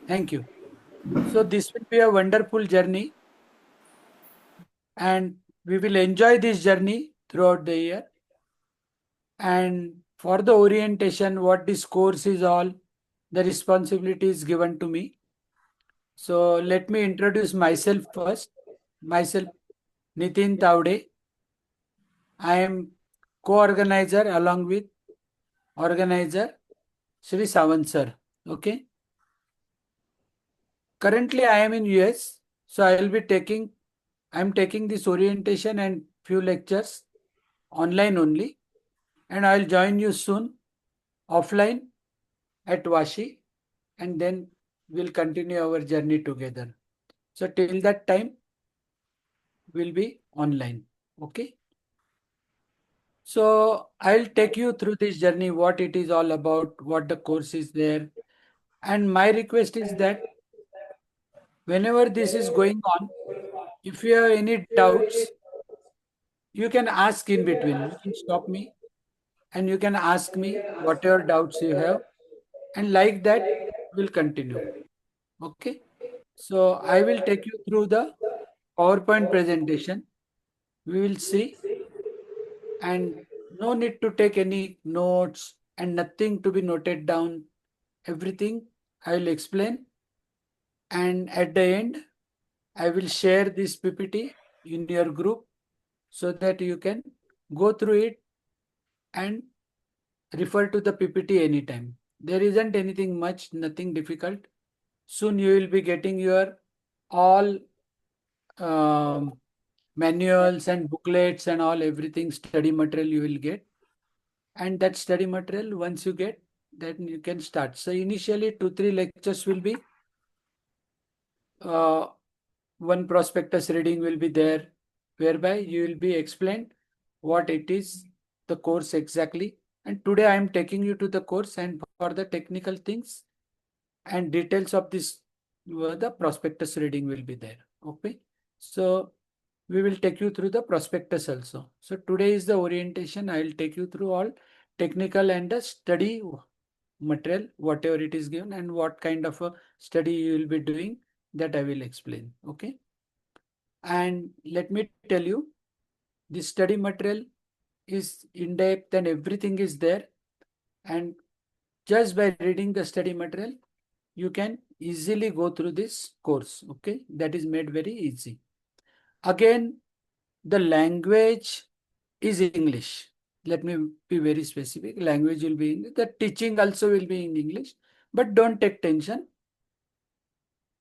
Thank you. So this will be a wonderful journey, and we will enjoy this journey throughout the year. And for the orientation, what this course is all, the responsibility is given to me. So let me introduce myself first. Myself, Nitin Taude. I am co-organizer along with organizer Sri Sawant sir. Okay. Currently, I am in US, so I will be taking. I am taking this orientation and few lectures online only, and I'll join you soon offline at Vashi, and then we'll continue our journey together. So till that time, we'll be online. Okay. So I'll take you through this journey, what it is all about, what the course is there. And my request is that whenever this is going on, if you have any doubts, you can ask in between. You can stop me and you can ask me whatever doubts you have. And like that, we'll continue. Okay. So I will take you through the PowerPoint presentation. We will see, and no need to take any notes and nothing to be noted down. Everything I will explain, and at the end, I will share this PPT in your group so that you can go through it and refer to the PPT anytime. There isn't anything much, nothing difficult. Soon you will be getting your all um, manuals and booklets and all everything study material you will get. And that study material, once you get, then you can start. So initially 2-3 lectures will be uh, one prospectus reading will be there, whereby you will be explained what it is, the course exactly. And today I am taking you to the course, and for the technical things and details of this, the prospectus reading will be there. Okay. So we will take you through the prospectus also. So today is the orientation. I will take you through all technical and the study material, whatever it is given, and what kind of a study you will be doing, that I will explain. Okay. And let me tell you, this study material is in depth and everything is there. And just by reading the study material, you can easily go through this course. Okay. That is made very easy. Again, the language is English. Let me be very specific. Language will be English. The teaching also will be in English. But don't take tension.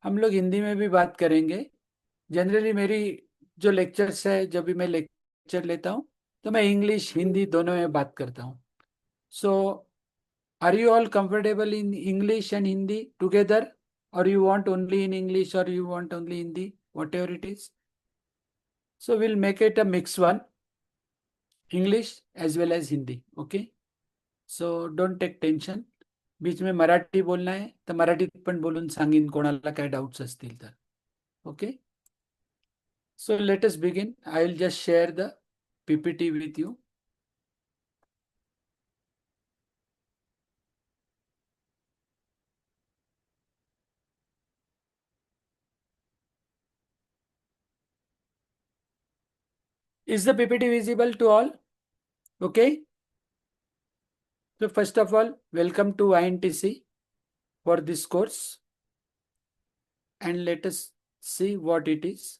हम लोग हिंदी में भी बात करेंगे. Generally मेरी जो lectures है, जब भी मैं लेक्चर लेता हूँ, तो मैं इंग्लिश हिंदी दोनों में बात करता हूँ. So are you all comfortable in English and Hindi together, or you want only in English, or you want only Hindi, whatever it is? So we'll make it a mix one, English as well as Hindi. Okay. So don't take tension. बीच में मराठी बोलना आहे तर मराठीत पण बोलून सांगीन कोणाला काय doubts असतील तर. Okay. So let us begin. I will just share the PPT with you. Is the PPT visible to all? Okay. So first of all, welcome to INTC for this course, and let us see what it is.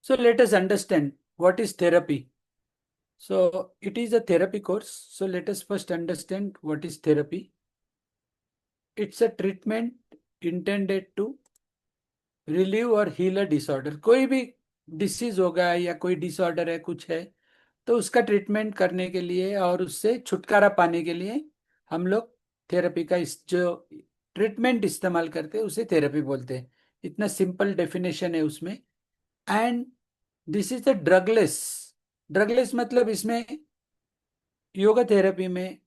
So let us understand what is therapy. So it is a therapy course. So let us first understand what is therapy. It's a treatment intended to relieve और heal a disorder. कोई भी disease होगा या कोई disorder है, कुछ है, तो उसका ट्रीटमेंट करने के लिए और उससे छुटकारा पाने के लिए हम लोग थेरेपी का जो ट्रीटमेंट इस्तेमाल करते हैं उसे थेरेपी बोलते हैं. इतना सिंपल डेफिनेशन है उसमें. And this is the drugless. Drugless मतलब इसमें योगा थेरेपी में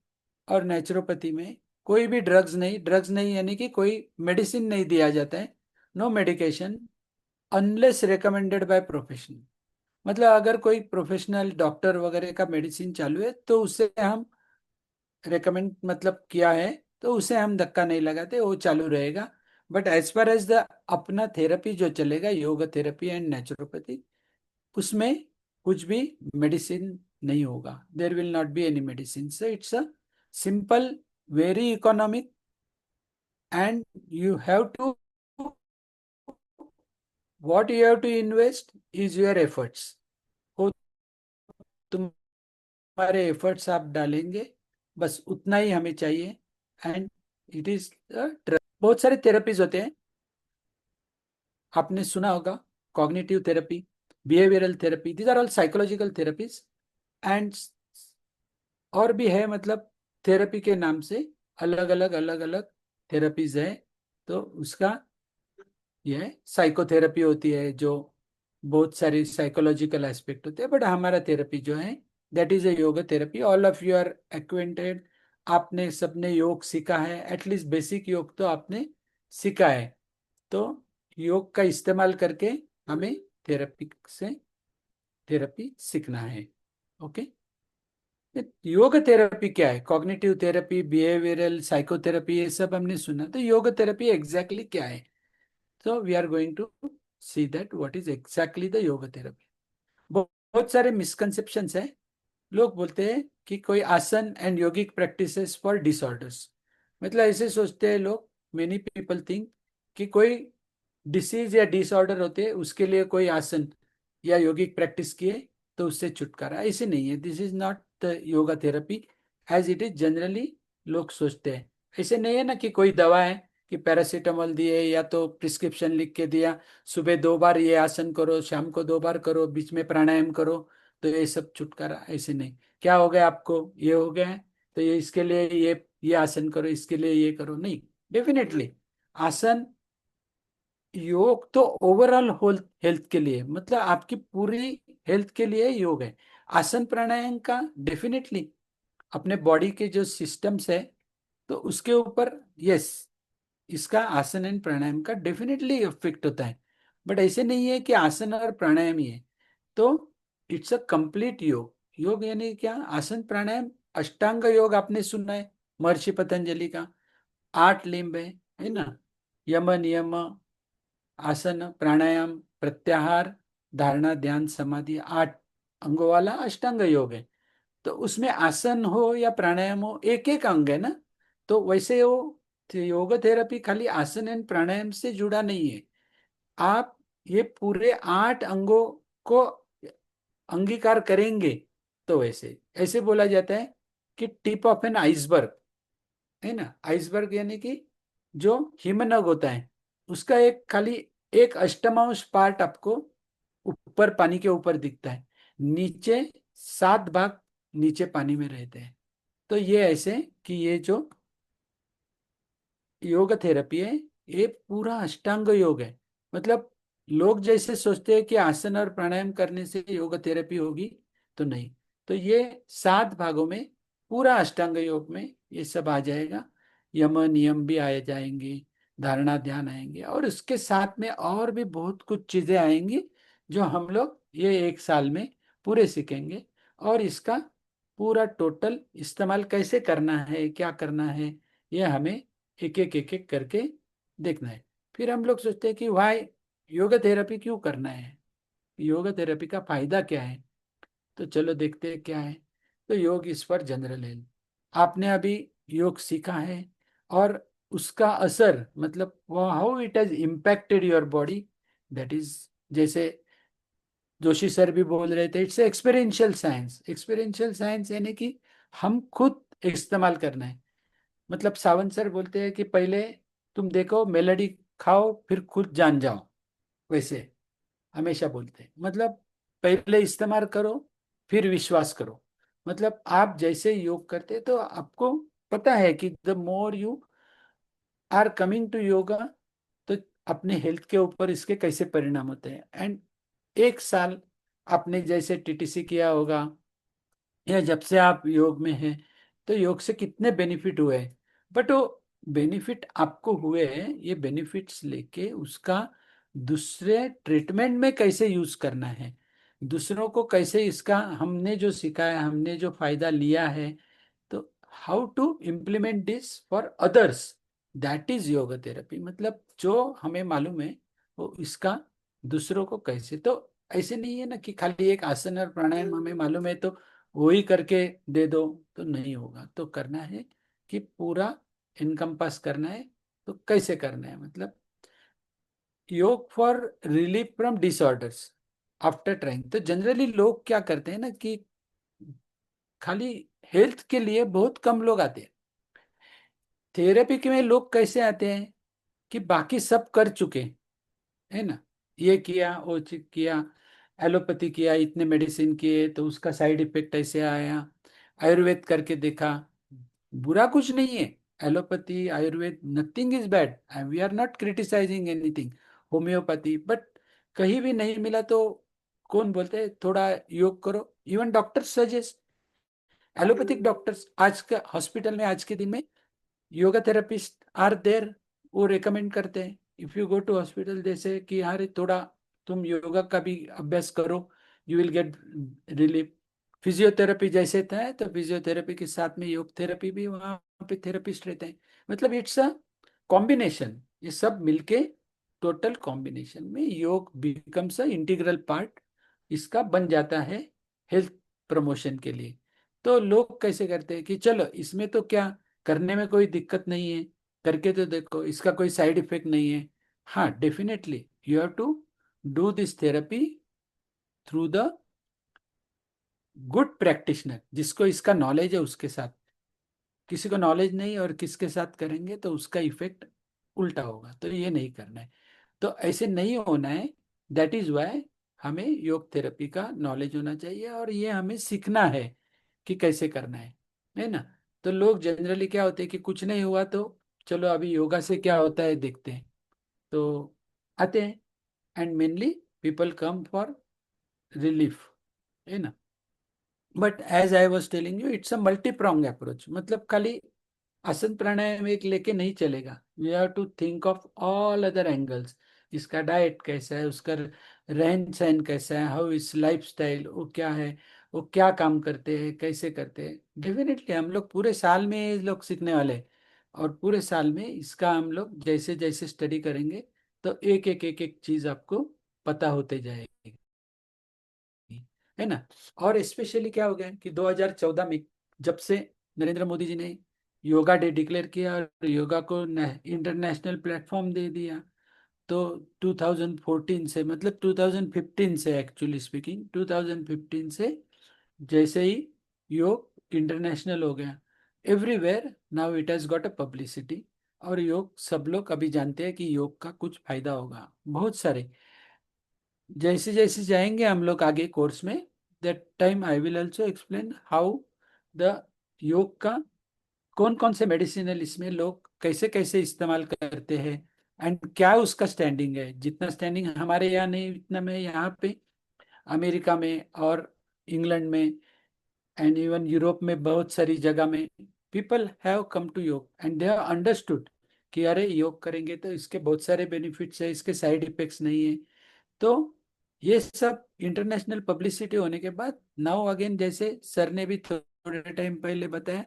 और नेचुरोपैथी में कोई भी ड्रग्स नहीं यानी कि कोई मेडिसिन नहीं दिया जाता है. No medication unless recommended by professional. मतलब अगर कोई प्रोफेशनल डॉक्टर वगैरह का मेडिसिन चालू है तो उससे हम रेकमेंड मतलब किया है तो उसे हम धक्का नहीं लगाते, वो चालू रहेगा। But as far as the अपना थेरेपी जो चलेगा, योग थेरेपी एंड नेचुरोपैथी, उसमें कुछ भी मेडिसिन नहीं होगा। There will not be any medicine. So it's a simple, very economic, and you have to, what you have to invest is your efforts. वो तुम्हारे एफर्ट्स आप डालेंगे, बस उतना ही हमें चाहिए। एंड इट इज, बहुत सारे थेरेपीज होते हैं, आपने सुना होगा, cognitive therapy, behavioural therapy, these are all psychological therapies. And और भी है, मतलब थेरेपी के नाम से अलग अलग थेरेपीज है। तो उसका यह साइकोथेरेपी होती है, जो बहुत सारी साइकोलॉजिकल एस्पेक्ट होते हैं। बट हमारा थेरेपी जो है, that is a yoga therapy. All of you are acquainted, आपने सबने योग सीखा है, एटलीस्ट बेसिक योग तो आपने सीखा है। तो योग का इस्तेमाल करके हमें थेरेपी से थेरेपी सीखना है। ओके। योग थेरेपी क्या है? कॉग्निटिव थेरेपी, बिहेवियरल, साइकोथेरेपी, ये सब हमने सुना। तो योग थेरेपी एग्जैक्टली क्या है? So we are going to see that what is exactly the yoga therapy. बहुत सारे मिसकंसेप्शंस हैं। लोग बोलते हैं कि कोई आसन and yogic practices for disorders, मतलब ऐसे सोचते हैं लोग, मेनी पीपल थिंक कि कोई डिसीज या डिसऑर्डर होते हैं, उसके लिए कोई आसन या योगिक प्रैक्टिस किए तो उससे छुटकारा। ऐसे नहीं है। This is not the yoga therapy as it is generally लोग सोचते हैं। ऐसे नहीं है ना कि कोई दवा है कि पैरासीटामोल दिए या तो प्रिस्क्रिप्शन लिख के दिया, सुबह 2 बार ये आसन करो, शाम को 2 बार करो, बीच में प्राणायाम करो, तो ये सब छुटकारा। ऐसे नहीं। क्या हो गया आपको? ये हो गया है, तो ये इसके लिए ये आसन करो, इसके लिए ये करो, नहीं। डेफिनेटली आसन, योग तो ओवरऑल हेल्थ के लिए, मतलब आपकी पूरी हेल्थ के लिए योग है। आसन प्राणायाम का डेफिनेटली अपने बॉडी के जो सिस्टम्स है, तो उसके ऊपर, यस, इसका आसन एंड प्राणायाम का डेफिनेटली इफेक्ट होता है। बट ऐसे नहीं है कि आसन और प्राणायाम ही है। तो इट्स अ कंप्लीट योग। योग यानी क्या? आसन प्राणायाम, अष्टांग योग आपने सुना है, महर्षि पतंजलि का। 8 लिम्ब है ना? यम, नियम, आसन, प्राणायाम, प्रत्याहार, धारणा, ध्यान, समाधि, 8 अंगों वाला अष्टांग योग है। तो उसमें आसन हो या प्राणायाम हो, एक एक अंग है ना। तो वैसे वो योग थेरेपी खाली आसन एंड प्राणायाम से जुड़ा नहीं है। आप ये पूरे 8 अंगों को अंगीकार करेंगे, तो वैसे ऐसे बोला जाता है कि टिप ऑफ एन आइसबर्ग, है ना? आइसबर्ग यानी कि जो हिमनग होता है, उसका एक खाली एक अष्टमांश पार्ट आपको ऊपर, पानी के ऊपर दिखता है। नीचे 7 भाग नीचे पानी में रहते हैं। तो ये ऐसे कि ये जो योग थेरेपी है, ये पूरा अष्टांग योग है। मतलब लोग जैसे सोचते हैं कि आसन और प्राणायाम करने से योग थेरेपी होगी, तो नहीं। तो ये 7 भागों में पूरा अष्टांग योग में ये सब आ जाएगा। यम, नियम भी आ जाएंगे, धारणा, ध्यान आएंगे, और उसके साथ में और भी बहुत कुछ चीजें आएंगी जो हम लोग ये 1 साल में पूरे सीखेंगे। और इसका पूरा टोटल इस्तेमाल कैसे करना है, क्या करना है, ये हमें एक एक करके देखना है। फिर हम लोग सोचते हैं कि भाई योगा थेरेपी क्यों करना है, योगा थेरेपी का फायदा क्या है? तो चलो देखते हैं क्या है। तो योग इस पर जनरल है। आपने अभी योग सीखा है, और उसका असर, मतलब how it has impacted your body, that is, जैसे जोशी सर भी बोल रहे थे, इट्स एक्सपेरियंशियल साइंस। एक्सपेरियंशियल साइंस यानी कि हम खुद इस्तेमाल करना है। मतलब सावंत सर बोलते हैं कि पहले तुम देखो, मेलोडी खाओ, फिर खुद जान जाओ। वैसे हमेशा बोलते हैं, मतलब पहले इस्तेमाल करो, फिर विश्वास करो। मतलब आप जैसे योग करते तो आपको पता है कि the more you are coming to yoga, तो अपने हेल्थ के ऊपर इसके कैसे परिणाम होते हैं। एंड 1 साल आपने जैसे टीटीसी किया होगा, या जब से आप योग में हैं, तो योग से कितने बेनिफिट हुए हैं। बट वो बेनिफिट आपको हुए हैं, ये बेनिफिट्स लेके उसका दूसरे ट्रीटमेंट में कैसे यूज करना है, दूसरों को कैसे इसका, हमने जो सीखा है, हमने जो फायदा लिया है, तो how to implement this for others, that is yoga therapy. मतलब जो हमें मालूम है वो इसका दूसरों को कैसे, तो ऐसे नहीं है ना कि खाली एक आसन और प्राणायाम हमें मालूम है तो वही करके दे दो, तो नहीं होगा। तो करना है कि पूरा इनकम्पास करना है। तो कैसे करना है, मतलब योग for relief from disorders after trying. तो जनरली लोग क्या करते हैं ना कि खाली हेल्थ के लिए बहुत कम लोग आते हैं थेरेपी के में। लोग कैसे आते हैं कि बाकी सब कर चुके हैं, है ना, ये किया वो किया, एलोपैथी किया, इतने मेडिसिन किए तो उसका साइड इफेक्ट ऐसे आया, आयुर्वेद करके देखा, बुरा कुछ नहीं है। Allopathy Ayurveda nothing is bad, we are not criticising anything. Homeopathy, but कहीं भी नहीं मिला तो कौन बोलते हैं थोड़ा योग करो। Even doctor suggest, allopathic doctors आज के हॉस्पिटल में आज के दिन में योगा थेरेपिस्ट आर देयर, वो रेकमेंड करते हैं। If you go to hospital जैसे कि यार थोड़ा तुम योगा का भी अभ्यास करो, you will get relief. Physiotherapy जैसे था तो फिजियोथेरेपी के साथ में योग थेरेपी भी वहाँ पे थेरेपिस्ट रहते हैं। मतलब इट्स अ कॉम्बिनेशन, ये सब मिलके टोटल कॉम्बिनेशन में योग बिकम्स अ इंटीग्रल पार्ट इसका बन जाता है हेल्थ प्रमोशन के लिए। तो लोग कैसे करते हैं कि चलो इसमें तो क्या करने में कोई दिक्कत नहीं है, करके तो देखो इसका कोई साइड इफेक्ट नहीं है। हाँ definitely you have to do this therapy through the good practitioner, जिसको इसका नॉलेज है उसके साथ। किसी को नॉलेज नहीं और किसके साथ करेंगे तो उसका इफेक्ट उल्टा होगा, तो ये नहीं करना है। तो ऐसे नहीं होना है। दैट इज वाई हमें योग थेरेपी का नॉलेज होना चाहिए और ये हमें सीखना है कि कैसे करना है ना। तो लोग जनरली क्या होते हैं कि कुछ नहीं हुआ तो चलो अभी योगा से क्या होता है देखते हैं, तो आते हैं। And mainly people come for relief, है ना। But as I was telling you it's a multi prong approach. मतलब खाली आसन प्राणायाम एक लेके नहीं चलेगा, we have to think of all other angles. इसका डाइट कैसा है, उसका रहन सहन कैसा है, हाउ इज लाइफ स्टाइल, वो क्या है, वो क्या काम करते हैं, कैसे करते हैं। डेफिनेटली हम लोग पूरे साल में ये लोग सीखने वाले हैं और पूरे साल में इसका हम लोग जैसे जैसे स्टडी करेंगे तो एक एक चीज आपको पता होते जाएगी, है ना। और स्पेशली क्या हो गया कि 2014 में जब से नरेंद्र मोदी जी ने योगा डे डिक्लेयर किया और योगा को इंटरनेशनल प्लेटफॉर्म दे दिया, तो 2014 से, मतलब 2015 से, एक्चुअली स्पीकिंग 2015 से जैसे ही योग इंटरनेशनल हो गया, everywhere now it has got a publicity. और योग सब लोग अभी जानते हैं कि योग का कुछ फायदा होगा बहुत सारे। जैसे जैसे जाएंगे हम लोग आगे कोर्स में, that time I will also explain how the योग का कौन कौन से मेडिसिनल इसमें लोग कैसे कैसे इस्तेमाल करते हैं एंड क्या उसका स्टैंडिंग है। जितना स्टैंडिंग हमारे यहाँ नहीं इतना में यहाँ पे अमेरिका में और इंग्लैंड में एंड इवन यूरोप में बहुत सारी जगह में पीपल हैव कम टू योग एंड दे हैव अंडरस्टूड कि अरे योग करेंगे तो इसके बहुत सारे बेनिफिट्स है, इसके साइड इफेक्ट्स नहीं है। तो ये सब इंटरनेशनल पब्लिसिटी होने के बाद नाउ अगेन, जैसे सर ने भी थोड़े टाइम पहले बताया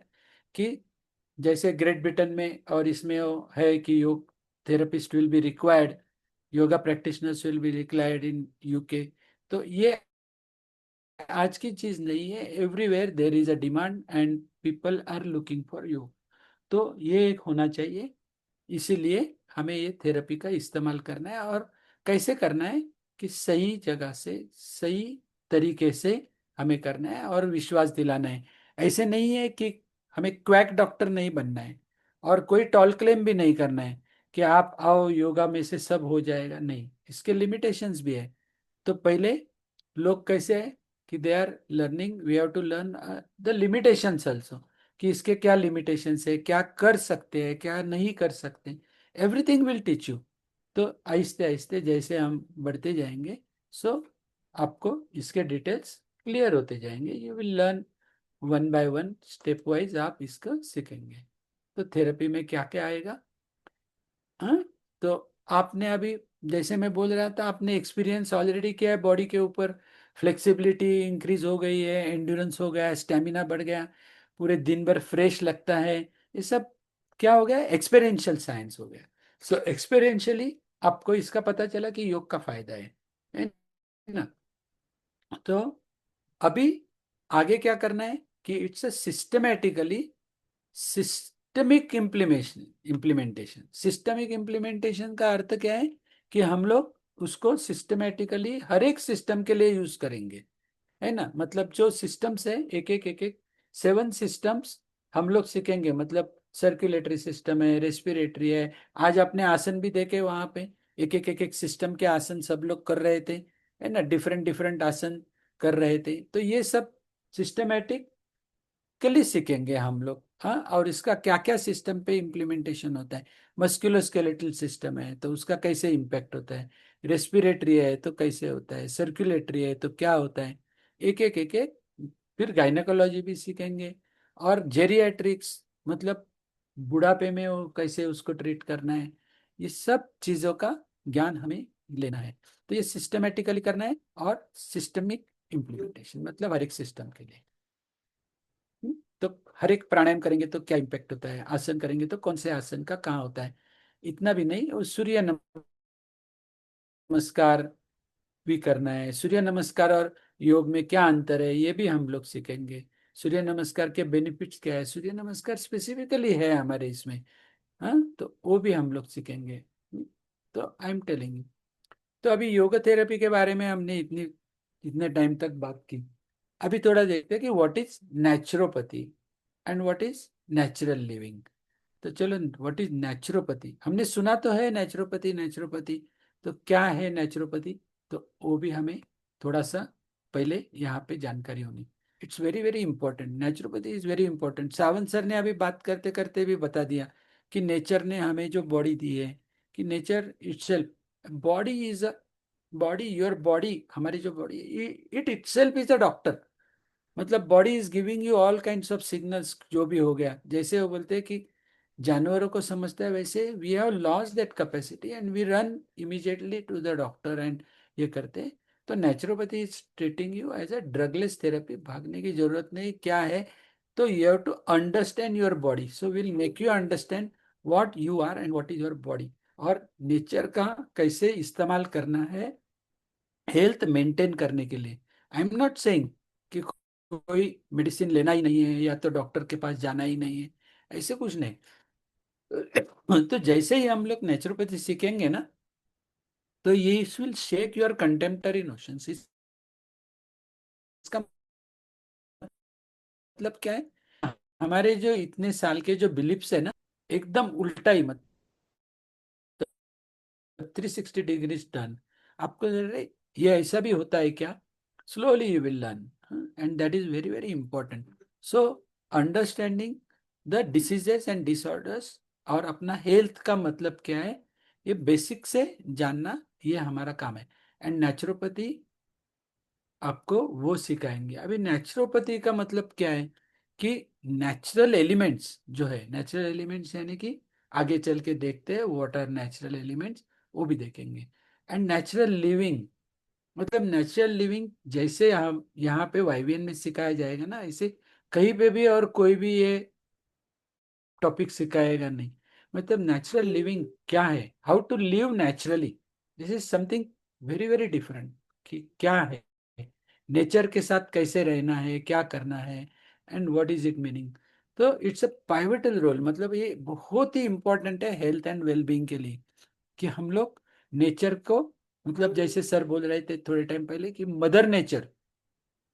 कि जैसे ग्रेट ब्रिटेन में और इसमें वो है कि yoga therapist will be required, yoga practitioners will be required in UK. तो ये आज की चीज नहीं है, everywhere there is a demand and people are looking for yoga. तो ये एक होना चाहिए। इसीलिए हमें ये थेरेपी का इस्तेमाल करना है और कैसे करना है कि सही जगह से सही तरीके से हमें करना है और विश्वास दिलाना है। ऐसे नहीं है कि हमें क्वैक डॉक्टर नहीं बनना है और कोई टॉल क्लेम भी नहीं करना है कि आप आओ योगा में से सब हो जाएगा, नहीं, इसके लिमिटेशंस भी है। तो पहले लोग कैसे है कि they are learning, we have to learn the limitations also, कि इसके क्या लिमिटेशंस है, क्या कर सकते हैं क्या नहीं कर सकते। Everything will teach you. तो आहिस्ते आहिस्ते जैसे हम बढ़ते जाएंगे, सो आपको इसके डिटेल्स क्लियर होते जाएंगे, you will learn one by one, step wise आप इसको सीखेंगे। तो थेरेपी में क्या क्या आएगा, हाँ। तो आपने अभी जैसे मैं बोल रहा था आपने एक्सपीरियंस ऑलरेडी किया है, बॉडी के ऊपर फ्लेक्सिबिलिटी इंक्रीज हो गई है, एंड्योरेंस हो गया, स्टेमिना बढ़ गया। पूरे दिन भर फ्रेश लगता है, ये सब क्या हो गया, एक्सपेरियंशियल साइंस हो गया। सो एक्सपेरियंशियली आपको इसका पता चला कि योग का फायदा है ना। तो अभी आगे क्या करना है कि it's a systematically systemic implementation. Systemic implementation का अर्थ क्या है कि हम लोग उसको सिस्टमेटिकली हर एक सिस्टम के लिए यूज करेंगे, है ना। मतलब जो सिस्टम्स है, एक एक 7 सिस्टम्स हम लोग सीखेंगे। मतलब सर्कुलेटरी सिस्टम है, रेस्पिरेटरी है। आज आपने आसन भी देखे वहां पे, एक एक सिस्टम के आसन सब लोग कर रहे थे, है ना, डिफरेंट डिफरेंट आसन कर रहे थे। तो ये सब सिस्टमेटिक के लिए सीखेंगे हम लोग। हाँ, और इसका क्या क्या सिस्टम पे इम्प्लीमेंटेशन होता है। मस्कुलोस्केलेटल सिस्टम है तो उसका कैसे इम्पैक्ट होता है, रेस्पिरेटरी है तो कैसे होता है, सर्कुलेटरी है तो क्या होता है, एक एक। फिर गायनेकोलॉजी भी सीखेंगे, और जेरियाट्रिक्स मतलब बुढ़ापे में वो कैसे उसको ट्रीट करना है। ये सब चीज़ों का ज्ञान हमें लेना है। तो ये सिस्टमेटिकली करना है, और सिस्टमिक इम्प्लीमेंटेशन मतलब हर एक सिस्टम के लिए। तो हर एक प्राणायाम करेंगे तो क्या इम्पेक्ट होता है, आसन करेंगे तो कौन से आसन का कहाँ होता है। इतना भी नहीं, वो सूर्य नमस्कार भी करना है। सूर्य नमस्कार और योग में क्या अंतर है ये भी हम लोग सीखेंगे। सूर्य नमस्कार के बेनिफिट्स क्या है, सूर्य नमस्कार स्पेसिफिकली है हमारे इसमें। हाँ, तो वो भी हम लोग सीखेंगे। तो आई एम टेलिंग। तो अभी योग थेरेपी के बारे में हमने इतने टाइम तक बात की। अभी थोड़ा देखते हैं कि what is naturopathy and what is natural living. तो चलो, व्हाट इज नेचुरोपैथी, हमने सुना तो है नेचुरोपैथी नेचुरोपैथी। तो क्या है नेचुरोपैथी, तो वो भी हमें थोड़ा सा पहले यहाँ पे जानकारी होनी। It's very very important, naturopathy is very important. Sawant sir ने अभी बात करते करते भी बता दिया कि नेचर ने हमें जो बॉडी दी है, कि nature itself, body is a body, your body, हमारी जो body, it itself is a doctor. मतलब body is giving you all kinds of signals. जो भी हो गया, जैसे वो बोलते हैं कि जानवरों को समझता है, वैसे we have lost that capacity and we run immediately to the doctor and ये करते हैं। तो naturopathy is treating you as a drugless therapy. भागने की जरूरत नहीं, क्या है, तो you have to understand your body, so will make you understand what you are and what is your body, और नेचर का कैसे इस्तेमाल करना है हेल्थ मेंटेन करने के लिए। आई एम नॉट सेइंग कि कोई मेडिसिन लेना ही नहीं है या तो डॉक्टर के पास जाना ही नहीं है, ऐसे कुछ नहीं। तो जैसे ही हम लोग नेचुरोपैथी सीखेंगे ना, तो ये इस विल शेक योर कंटेम्प्टरी नोशंस। इसका मतलब क्या है, हमारे जो इतने साल के जो बिलीफ्स है ना, एकदम उल्टा ही, मतलब 360 डिग्रीज टर्न। आपको अरे ये ऐसा भी होता है क्या, slowly you will learn, and that is very very important. So understanding the diseases and disorders, और अपना हेल्थ का मतलब क्या है, ये बेसिक से जानना, ये हमारा काम है। एंड नेचुरोपैथी आपको वो सिखाएंगे। अभी नेचुरोपैथी का मतलब क्या है कि नेचुरल एलिमेंट्स जो है, नेचुरल एलिमेंट्स यानी कि आगे चल के देखते हैं व्हाट आर नेचुरल एलिमेंट्स, वो भी देखेंगे। एंड नेचुरल लिविंग मतलब नेचुरल लिविंग, जैसे हम यहाँ पे वाईवीएन में सिखाया जाएगा ना, ऐसे कहीं पे भी और कोई भी ये टॉपिक सिखाएगा नहीं। मतलब नेचुरल लिविंग क्या है, how to live naturally, this is something very very different. कि क्या है नेचर के साथ, कैसे रहना है, क्या करना है, and what is it meaning. तो इट्स अ पाइवटल रोल, मतलब ये बहुत ही इंपॉर्टेंट है हेल्थ एंड वेलबींग के लिए, कि हम लोग नेचर को, मतलब जैसे सर बोल रहे थे थोड़े टाइम पहले कि मदर नेचर,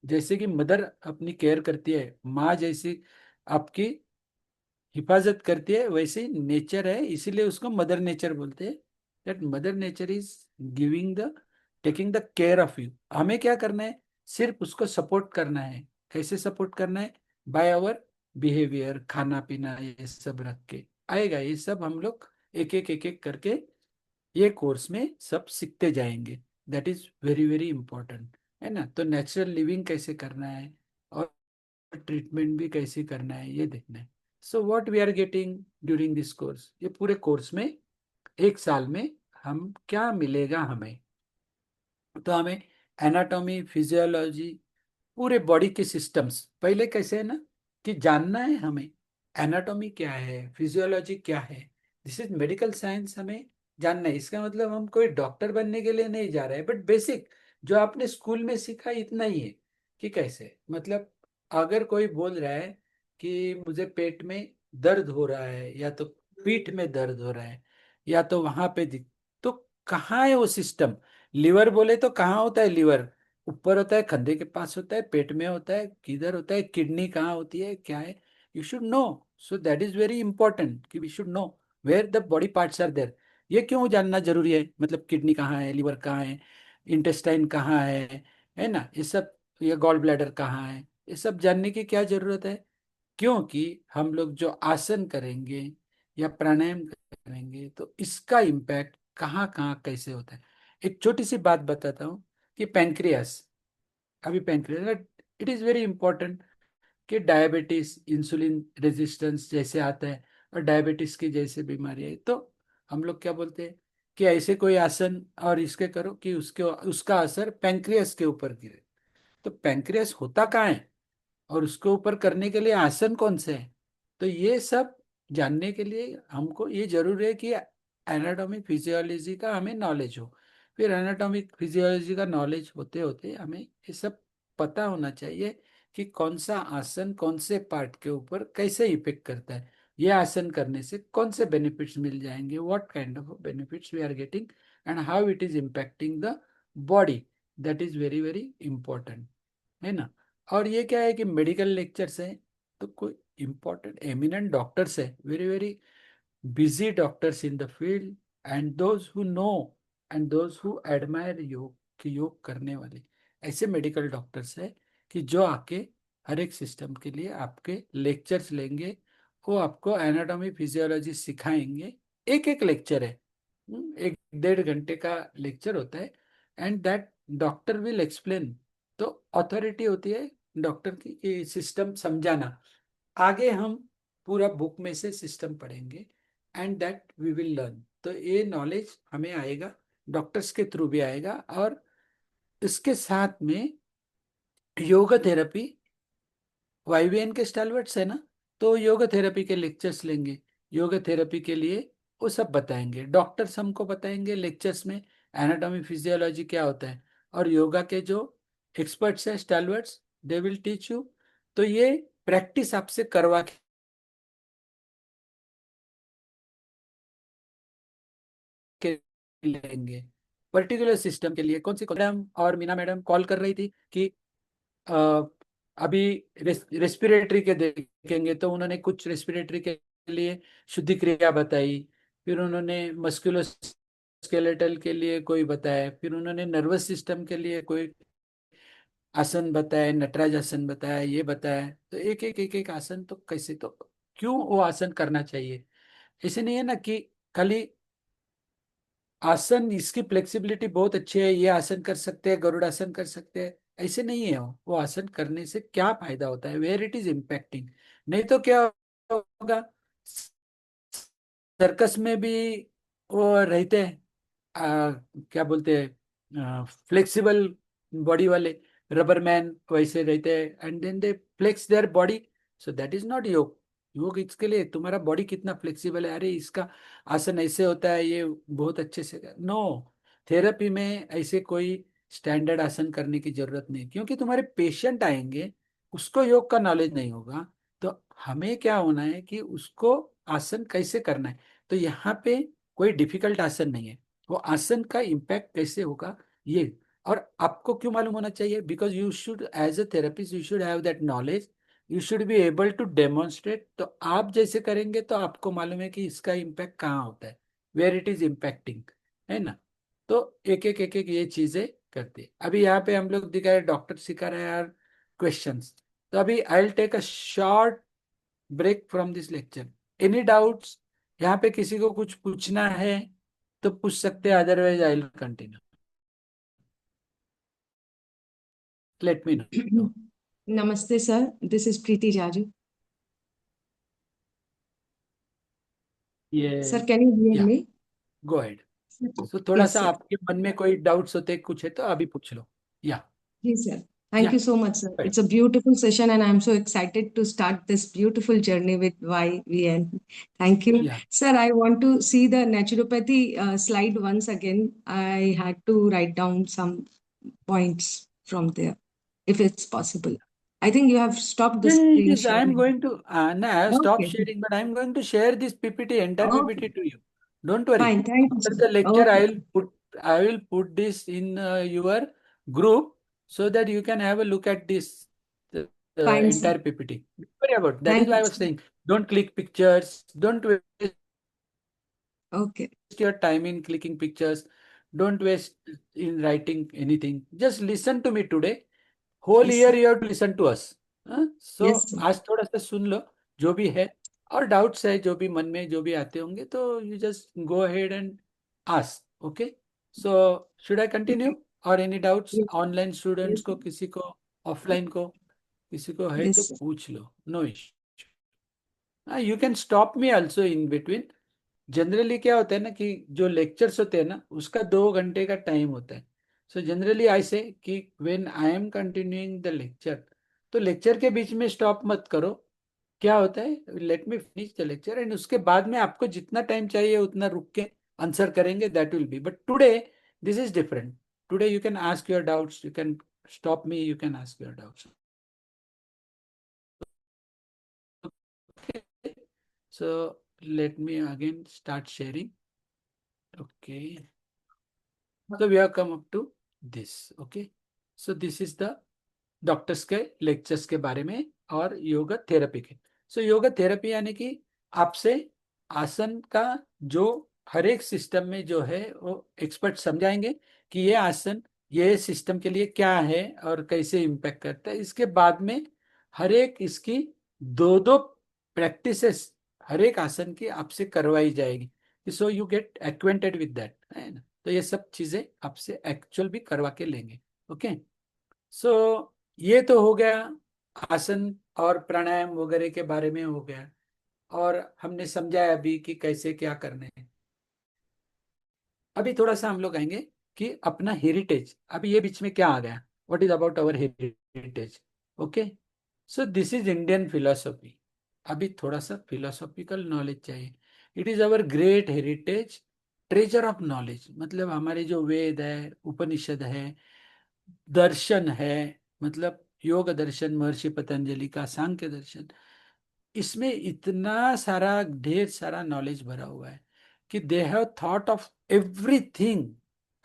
जैसे कि मदर अपनी केयर करती है, माँ जैसी आपकी हिफाजत करती है, वैसे ही नेचर है, इसीलिए उसको मदर नेचर बोलते हैं। That mother nature is giving the, taking the care of you. हमें क्या करना है, सिर्फ उसको सपोर्ट करना है। कैसे सपोर्ट करना है, बाय आवर बिहेवियर, खाना पीना ये सब रख के आएगा। ये सब हम लोग एक एक करके ये कोर्स में सब सीखते जाएंगे। That is very very important, है ना। तो नेचुरल लिविंग कैसे करना है और ट्रीटमेंट भी कैसे करना है ये देखना है। So what we are getting during this course, ये पूरे कोर्स में 1 साल में हम क्या मिलेगा हमें, तो हमें एनाटॉमी, फिजियोलॉजी, पूरे बॉडी के सिस्टम्स, पहले कैसे है ना, कि जानना है हमें एनाटॉमी क्या है, फिजियोलॉजी क्या है। दिस इज मेडिकल साइंस, हमें जानना है। इसका मतलब हम कोई डॉक्टर बनने के लिए नहीं जा रहे हैं, बट बेसिक जो आपने स्कूल में सीखा इतना ही है कि कैसे, मतलब अगर कोई बोल रहा है कि मुझे पेट में दर्द हो रहा है, या तो पीठ में दर्द हो रहा है, या तो वहां पे तो कहाँ है वो सिस्टम। लीवर बोले तो कहाँ होता है लीवर? ऊपर होता है, कंधे के पास होता है, पेट में होता है, किधर होता है, किडनी कहाँ होती है, क्या है, you should know. So that is very important कि we should know where the body parts are there. ये क्यों जानना जरूरी है? मतलब किडनी कहाँ है, लीवर कहाँ है, इंटेस्टाइन कहाँ है ना, ये सब, ये गॉल ब्लैडर कहाँ है, ये सब जानने की क्या जरूरत है? क्योंकि हम लोग जो आसन करेंगे या प्राणायाम करेंगे तो इसका इम्पैक्ट कहाँ कहाँ कैसे होता है। एक छोटी सी बात बताता हूँ कि पैंक्रियास, अभी pancreas it is very important कि डायबिटीज, इंसुलिन रेजिस्टेंस जैसे आता है, और डायबिटीज की जैसे बीमारी है, तो हम लोग क्या बोलते हैं कि ऐसे कोई आसन और इसके करो कि उसके उसका असर पैंक्रियास के ऊपर गिरे। तो पैंक्रियास होता कहाँ है और उसके ऊपर करने के लिए आसन कौन से हैं? तो ये सब जानने के लिए हमको ये जरूरी है कि एनाटॉमिक फिजियोलॉजी का हमें नॉलेज हो। फिर एनाटॉमिक फिजियोलॉजी का नॉलेज होते होते हमें ये सब पता होना चाहिए कि कौन सा आसन कौन से पार्ट के ऊपर कैसे इफेक्ट करता है, ये आसन करने से कौन से बेनिफिट्स मिल जाएंगे, what kind of benefits we are getting, and how it is impacting the body. That is very very important, है ना। और ये क्या है कि मेडिकल लेक्चर्स हैं, तो कोई इंपॉर्टेंट एमिनेंट डॉक्टर्स है, very very busy doctors in the field, and those who know and those who admire योग, कि योग करने वाले ऐसे मेडिकल डॉक्टर्स है कि जो आके हर एक सिस्टम के लिए आपके लेक्चर्स लेंगे। वो आपको एनाटॉमी फिजियोलॉजी सिखाएंगे। एक एक लेक्चर है, 1 1.5 घंटे का लेक्चर होता है, and that doctor will explain. तो अथॉरिटी होती है डॉक्टर की कि सिस्टम समझाना। आगे हम पूरा बुक में से सिस्टम पढ़ेंगे, and that we will learn. तो ये नॉलेज हमें आएगा, डॉक्टर्स के थ्रू भी आएगा, और इसके साथ में योग थेरेपी, वाईवीएन के स्टालवर्ट्स है ना, तो योग थेरेपी के लेक्चर्स लेंगे। योग थेरेपी के लिए वो सब बताएंगे, डॉक्टर्स हमको बताएंगे लेक्चर्स में एनाटॉमी फिजियोलॉजी क्या होता है, और योगा के जो एक्सपर्ट्स हैं स्टालवर्ट्स, दे विल टीच यू। तो ये प्रैक्टिस आपसे करवा के लेंगे। पर्टिकुलर सिस्टम के लिए कौन सी मैडम और मीना मैडम कॉल कर रही थी कि अ, अभी रेस्पिरेटरी के देखेंगे, तो उन्होंने कुछ रेस्पिरेटरी के लिए शुद्धि क्रिया बताई, फिर उन्होंने मस्कुलो स्केलेटल के लिए कोई बताया, फिर उन्होंने नर्वस सिस्टम के लिए कोई आसन बताया, नटराज आसन बताया, ये बताया। तो एक एक आसन तो कैसे, तो क्यों वो आसन करना चाहिए? ऐसे नहीं है ना कि खाली आसन इसकी फ्लेक्सिबिलिटी बहुत अच्छी है, ये आसन कर सकते हैं, गरुड़ासन कर सकते हैं, ऐसे नहीं है। वो आसन करने से क्या फायदा होता है, वेयर इट इज इम्पैक्टिंग। नहीं तो क्या होगा, सर्कस में भी वो रहते हैं, क्या बोलते हैं, फ्लेक्सिबल बॉडी वाले, रबर मैन वैसे रहते हैं, and then they flex their body. So that is not yoga. योग इसके लिए तुम्हारा बॉडी कितना फ्लेक्सिबल है, अरे इसका आसन ऐसे होता है, ये बहुत अच्छे से, नो। थेरेपी में ऐसे कोई स्टैंडर्ड आसन करने की जरूरत नहीं, क्योंकि तुम्हारे पेशेंट आएंगे, उसको योग का नॉलेज नहीं होगा। तो हमें क्या होना है कि उसको आसन कैसे करना है। तो यहाँ पे कोई डिफिकल्ट आसन नहीं है, वो आसन का इम्पैक्ट कैसे होगा ये। और आपको क्यों मालूम होना चाहिए? Because you should as a therapist you should have that knowledge, you should be able to demonstrate. तो आप जैसे करेंगे तो आपको मालूम है कि इसका इम्पैक्ट कहाँ होता है, वेयर इट इज इम्पैक्टिंग, है ना। तो एक एक ये चीजें करते हैं। अभी यहाँ पे हम लोग दिखाए डॉक्टर सिखा रहे हैं यार क्वेश्चंस। तो अभी I will take a short break from this lecture. Any doubts? यहाँ पे किसी को कुछ पूछना है तो पूछ सकते हैं, otherwise I will continue. Late me no. नमस्ते सर, दिस इज प्रीति जाजू। ये सर, कैन यू हियर या मी? Go ahead. सो थोड़ा यस सा सर। आपके मन में कोई डाउट्स होते कुछ है तो अभी पूछ लो। या जी sir. Thank Yeah, you so much, sir. right. It's a beautiful session, and I'm so excited to start this beautiful journey with YVN. Thank you. Yeah. Sir, I want to see the naturopathy slide once again. I had to write down some points from there, if it's possible. I think you have stopped the Yeah, yeah, it screen is. I am sharing. going to, no, I have stopped Okay. sharing, but I am going to share this PPT, entire Okay. PPT to you. Don't worry. Fine. Thank you, After sir. the lecture, Okay. I will put this in your group so that you can have a look at this Fine, sir. entire PPT. Don't worry about it. That is Thank why you, I was sir. saying, don't click pictures. Don't waste Okay. your time in clicking pictures. Don't waste in writing anything. Just listen to me today. Whole Yes, year sir. You have to listen to us. So Yes, sir. आज थोड़ा सा सुन लो जो भी है, और doubts है जो भी मन में जो भी आते होंगे तो you just go ahead and ask. Okay, so should I continue और any doubts Yes, online students yes, को, किसी को ऑफलाइन को, किसी को है तो yes, sir. पूछ लो, no issue. You can stop me also in between. Generally क्या होता है ना कि जो लेक्चर्स होते हैं ना उसका 2 घंटे का टाइम होता है। सो जनरली आई से कि when I am continuing the lecture, तो लेक्चर के बीच में स्टॉप मत करो। क्या होता है, let me finish the lecture and उसके बाद में आपको जितना टाइम चाहिए उतना रुक के आंसर करेंगे, that will be. But today this is different. Today you can ask your doubts, you can stop me, you can ask your doubts. So let me again start sharing. Okay, so we have come up to this. Okay, so this is the doctors के lectures के बारे में और yoga therapy के। सो yoga therapy यानी कि आपसे आसन का जो हर एक सिस्टम में जो है वो एक्सपर्ट समझाएंगे कि ये आसन ये सिस्टम के लिए क्या है और कैसे इम्पैक्ट करता है। इसके बाद में हर एक इसकी दो दो प्रैक्टिसेस हर एक आसन की आपसे करवाई जाएगी। So you get acquainted with that, है ना। तो ये सब चीजें आपसे एक्चुअल भी करवा के लेंगे। ओके, सो ये तो हो गया आसन और प्राणायाम वगैरह के बारे में हो गया, और हमने समझाया अभी कि कैसे क्या करने हैं। अभी थोड़ा सा हम लोग आएंगे कि अपना हेरिटेज, अभी ये बीच में क्या आ गया, what is about our heritage. Okay, so this is Indian philosophy. अभी थोड़ा सा फिलोसॉफिकल नॉलेज चाहिए। It is our great heritage, treasure of knowledge. मतलब हमारे जो वेद है, उपनिषद है, दर्शन है, मतलब योग दर्शन महर्षि पतंजलि का, सांख्य दर्शन, इसमें इतना सारा ढेर सारा नॉलेज भरा हुआ है कि they have thought of everything.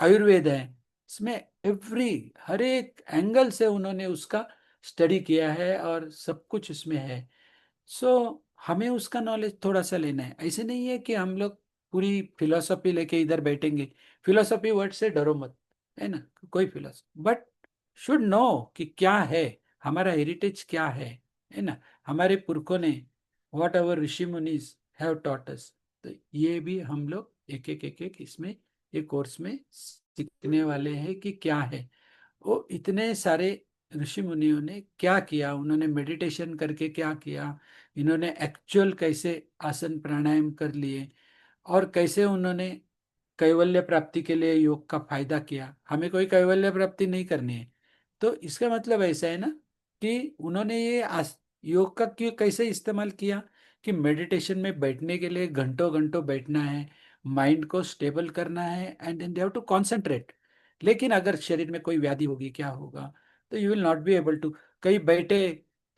Ayurveda है, इसमें एवरी हर एक एंगल से उन्होंने उसका स्टडी किया है और सब कुछ इसमें है। सो हमें उसका नॉलेज थोड़ा सा लेना है। ऐसे नहीं है कि हम लोग पूरी फिलोसॉफी लेके इधर बैठेंगे। फिलोसॉफी वर्ड से डरो मत, है ना, कोई फिलोसॉफी, बट शुड नो कि क्या है, हमारा हेरिटेज क्या है ना। हमारे पुरखों ने, what our Rishi मुनीज have taught us, तो ये भी हम लोग एक एक इसमें ये कोर्स में सीखने वाले हैं कि क्या है। वो इतने सारे ऋषि मुनियों ने क्या किया, उन्होंने मेडिटेशन करके क्या किया, इन्होंने एक्चुअल कैसे आसन प्राणायाम कर लिए, और कैसे उन्होंने कैवल्य प्राप्ति के लिए योग का फायदा किया। हमें कोई कैवल्य प्राप्ति नहीं करनी है। तो इसका मतलब ऐसा है ना कि उन्होंने ये योग का क्यों कैसे इस्तेमाल किया कि मेडिटेशन में बैठने के लिए घंटों घंटों बैठना है, माइंड को स्टेबल करना है and then they have to concentrate. लेकिन अगर शरीर में कोई व्याधि होगी क्या होगा, तो you will not be able to. कहीं बैठे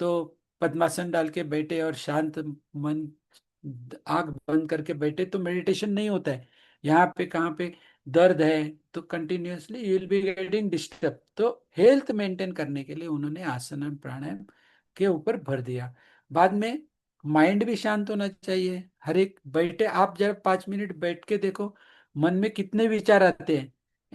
तो पद्मासन डाल के बैठे और शांत मन, आंख बंद करके बैठे तो मेडिटेशन नहीं होता है। यहाँ पे कहाँ पे दर्द है तो continuously you will be getting disturb. तो हेल्थ मेंटेन करने के लिए उन्होंने आसन और प्राणायाम के ऊपर भर दिया। बाद में माइंड भी शांत होना चाहिए। हर एक बैठे आप जरा 5 मिनट बैठ के देखो, मन में कितने विचार आते हैं,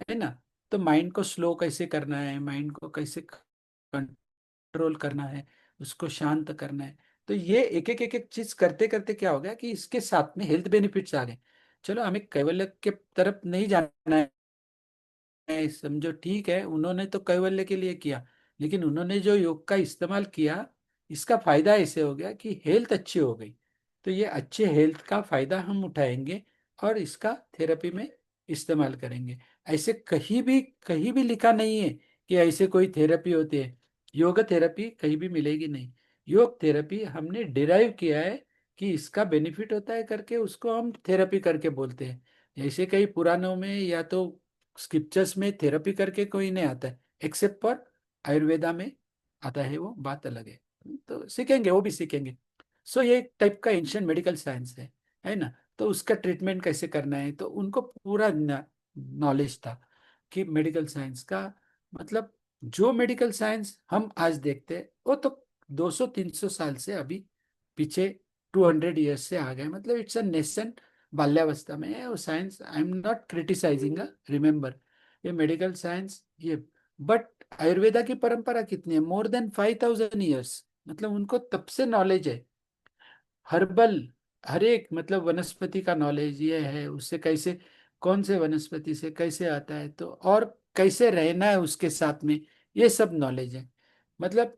है ना। तो माइंड को स्लो कैसे करना है, माइंड को कैसे कंट्रोल करना है, उसको शांत करना है। तो ये एक एक चीज करते करते क्या हो गया कि इसके साथ में हेल्थ बेनिफिट्स आ गए। चलो हमें कैवल्य के तरफ नहीं जाना है, समझो ठीक है, उन्होंने तो कैवल्य के लिए किया, लेकिन उन्होंने जो योग का इस्तेमाल किया, इसका फायदा ऐसे हो गया कि हेल्थ अच्छी हो गई। तो ये अच्छे हेल्थ का फायदा हम उठाएंगे और इसका थेरेपी में इस्तेमाल करेंगे। ऐसे कहीं भी लिखा नहीं है कि ऐसे कोई थेरेपी होती है। योग थेरेपी कहीं भी मिलेगी नहीं। योग थेरेपी हमने डिराइव किया है कि इसका बेनिफिट होता है करके उसको हम थेरेपी करके बोलते हैं। जैसे कई पुराणों में या तो स्क्रिप्चर्स में थेरेपी करके कोई नहीं आता है, एक्सेप्ट फॉर आयुर्वेदा में आता है, वो बात अलग है। तो सीखेंगे, वो भी सीखेंगे। सो ये एक टाइप का एंशियंट मेडिकल साइंस है ना। तो उसका ट्रीटमेंट कैसे करना है तो उनको पूरा नॉलेज था कि मेडिकल साइंस का मतलब, जो मेडिकल साइंस हम आज देखते हैं वो तो 200-300 साल से अभी पीछे, 200 ईयर्स से आ गए। मतलब इट्स अ नेशन, बाल्यावस्था में है वो science. I am not criticising, remember, ये मेडिकल साइंस ये। बट आयुर्वेदा की परंपरा कितनी है? More than 5,000 years. मतलब उनको तब से नॉलेज है, हर्बल, हर एक मतलब वनस्पति का नॉलेज ये है, उससे कैसे, कौन से वनस्पति से कैसे आता है तो, और कैसे रहना है उसके साथ में, ये सब नॉलेज है। मतलब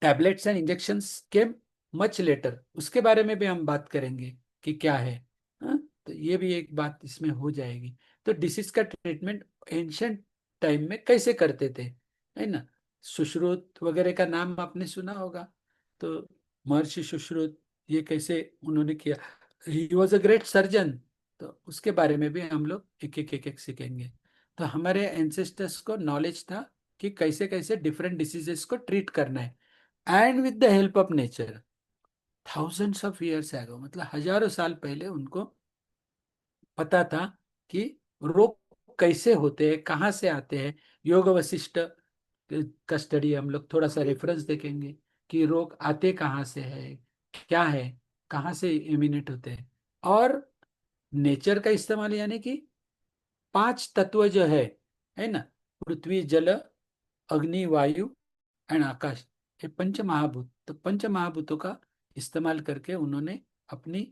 टैबलेट्स एंड इंजेक्शंस के मच लेटर, उसके बारे में भी हम बात करेंगे कि क्या है। हाँ? तो ये भी एक बात इसमें हो जाएगी। तो डिसीज का ट्रीटमेंट एंशंट टाइम में कैसे करते थे, है ना। सुश्रुत वगैरह का नाम आपने सुना होगा। तो महर्षि सुश्रुत, ये कैसे उन्होंने किया, he was a great surgeon. तो उसके बारे में भी हम लोग एक एक सीखेंगे। तो हमारे एंसेस्टर्स को नॉलेज था कि कैसे कैसे डिफरेंट डिसीजेस को ट्रीट करना है, and with the help of nature. Thousands of years ago, मतलब हजारों साल पहले उनको पता था कि रोग कैसे होते हैं, कहाँ से आते हैं। योग वशिष्ठ का स्टडी हम लोग थोड़ा सा रेफरेंस देखेंगे कि रोग आते कहाँ से है, क्या है, कहाँ से इम्यूनेट होते हैं। और नेचर का इस्तेमाल, यानी कि 5 तत्व जो है ना, पृथ्वी, जल, अग्नि, वायु एंड आकाश, ये पंच महाभूत। तो पंच महाभूतों का इस्तेमाल करके उन्होंने अपनी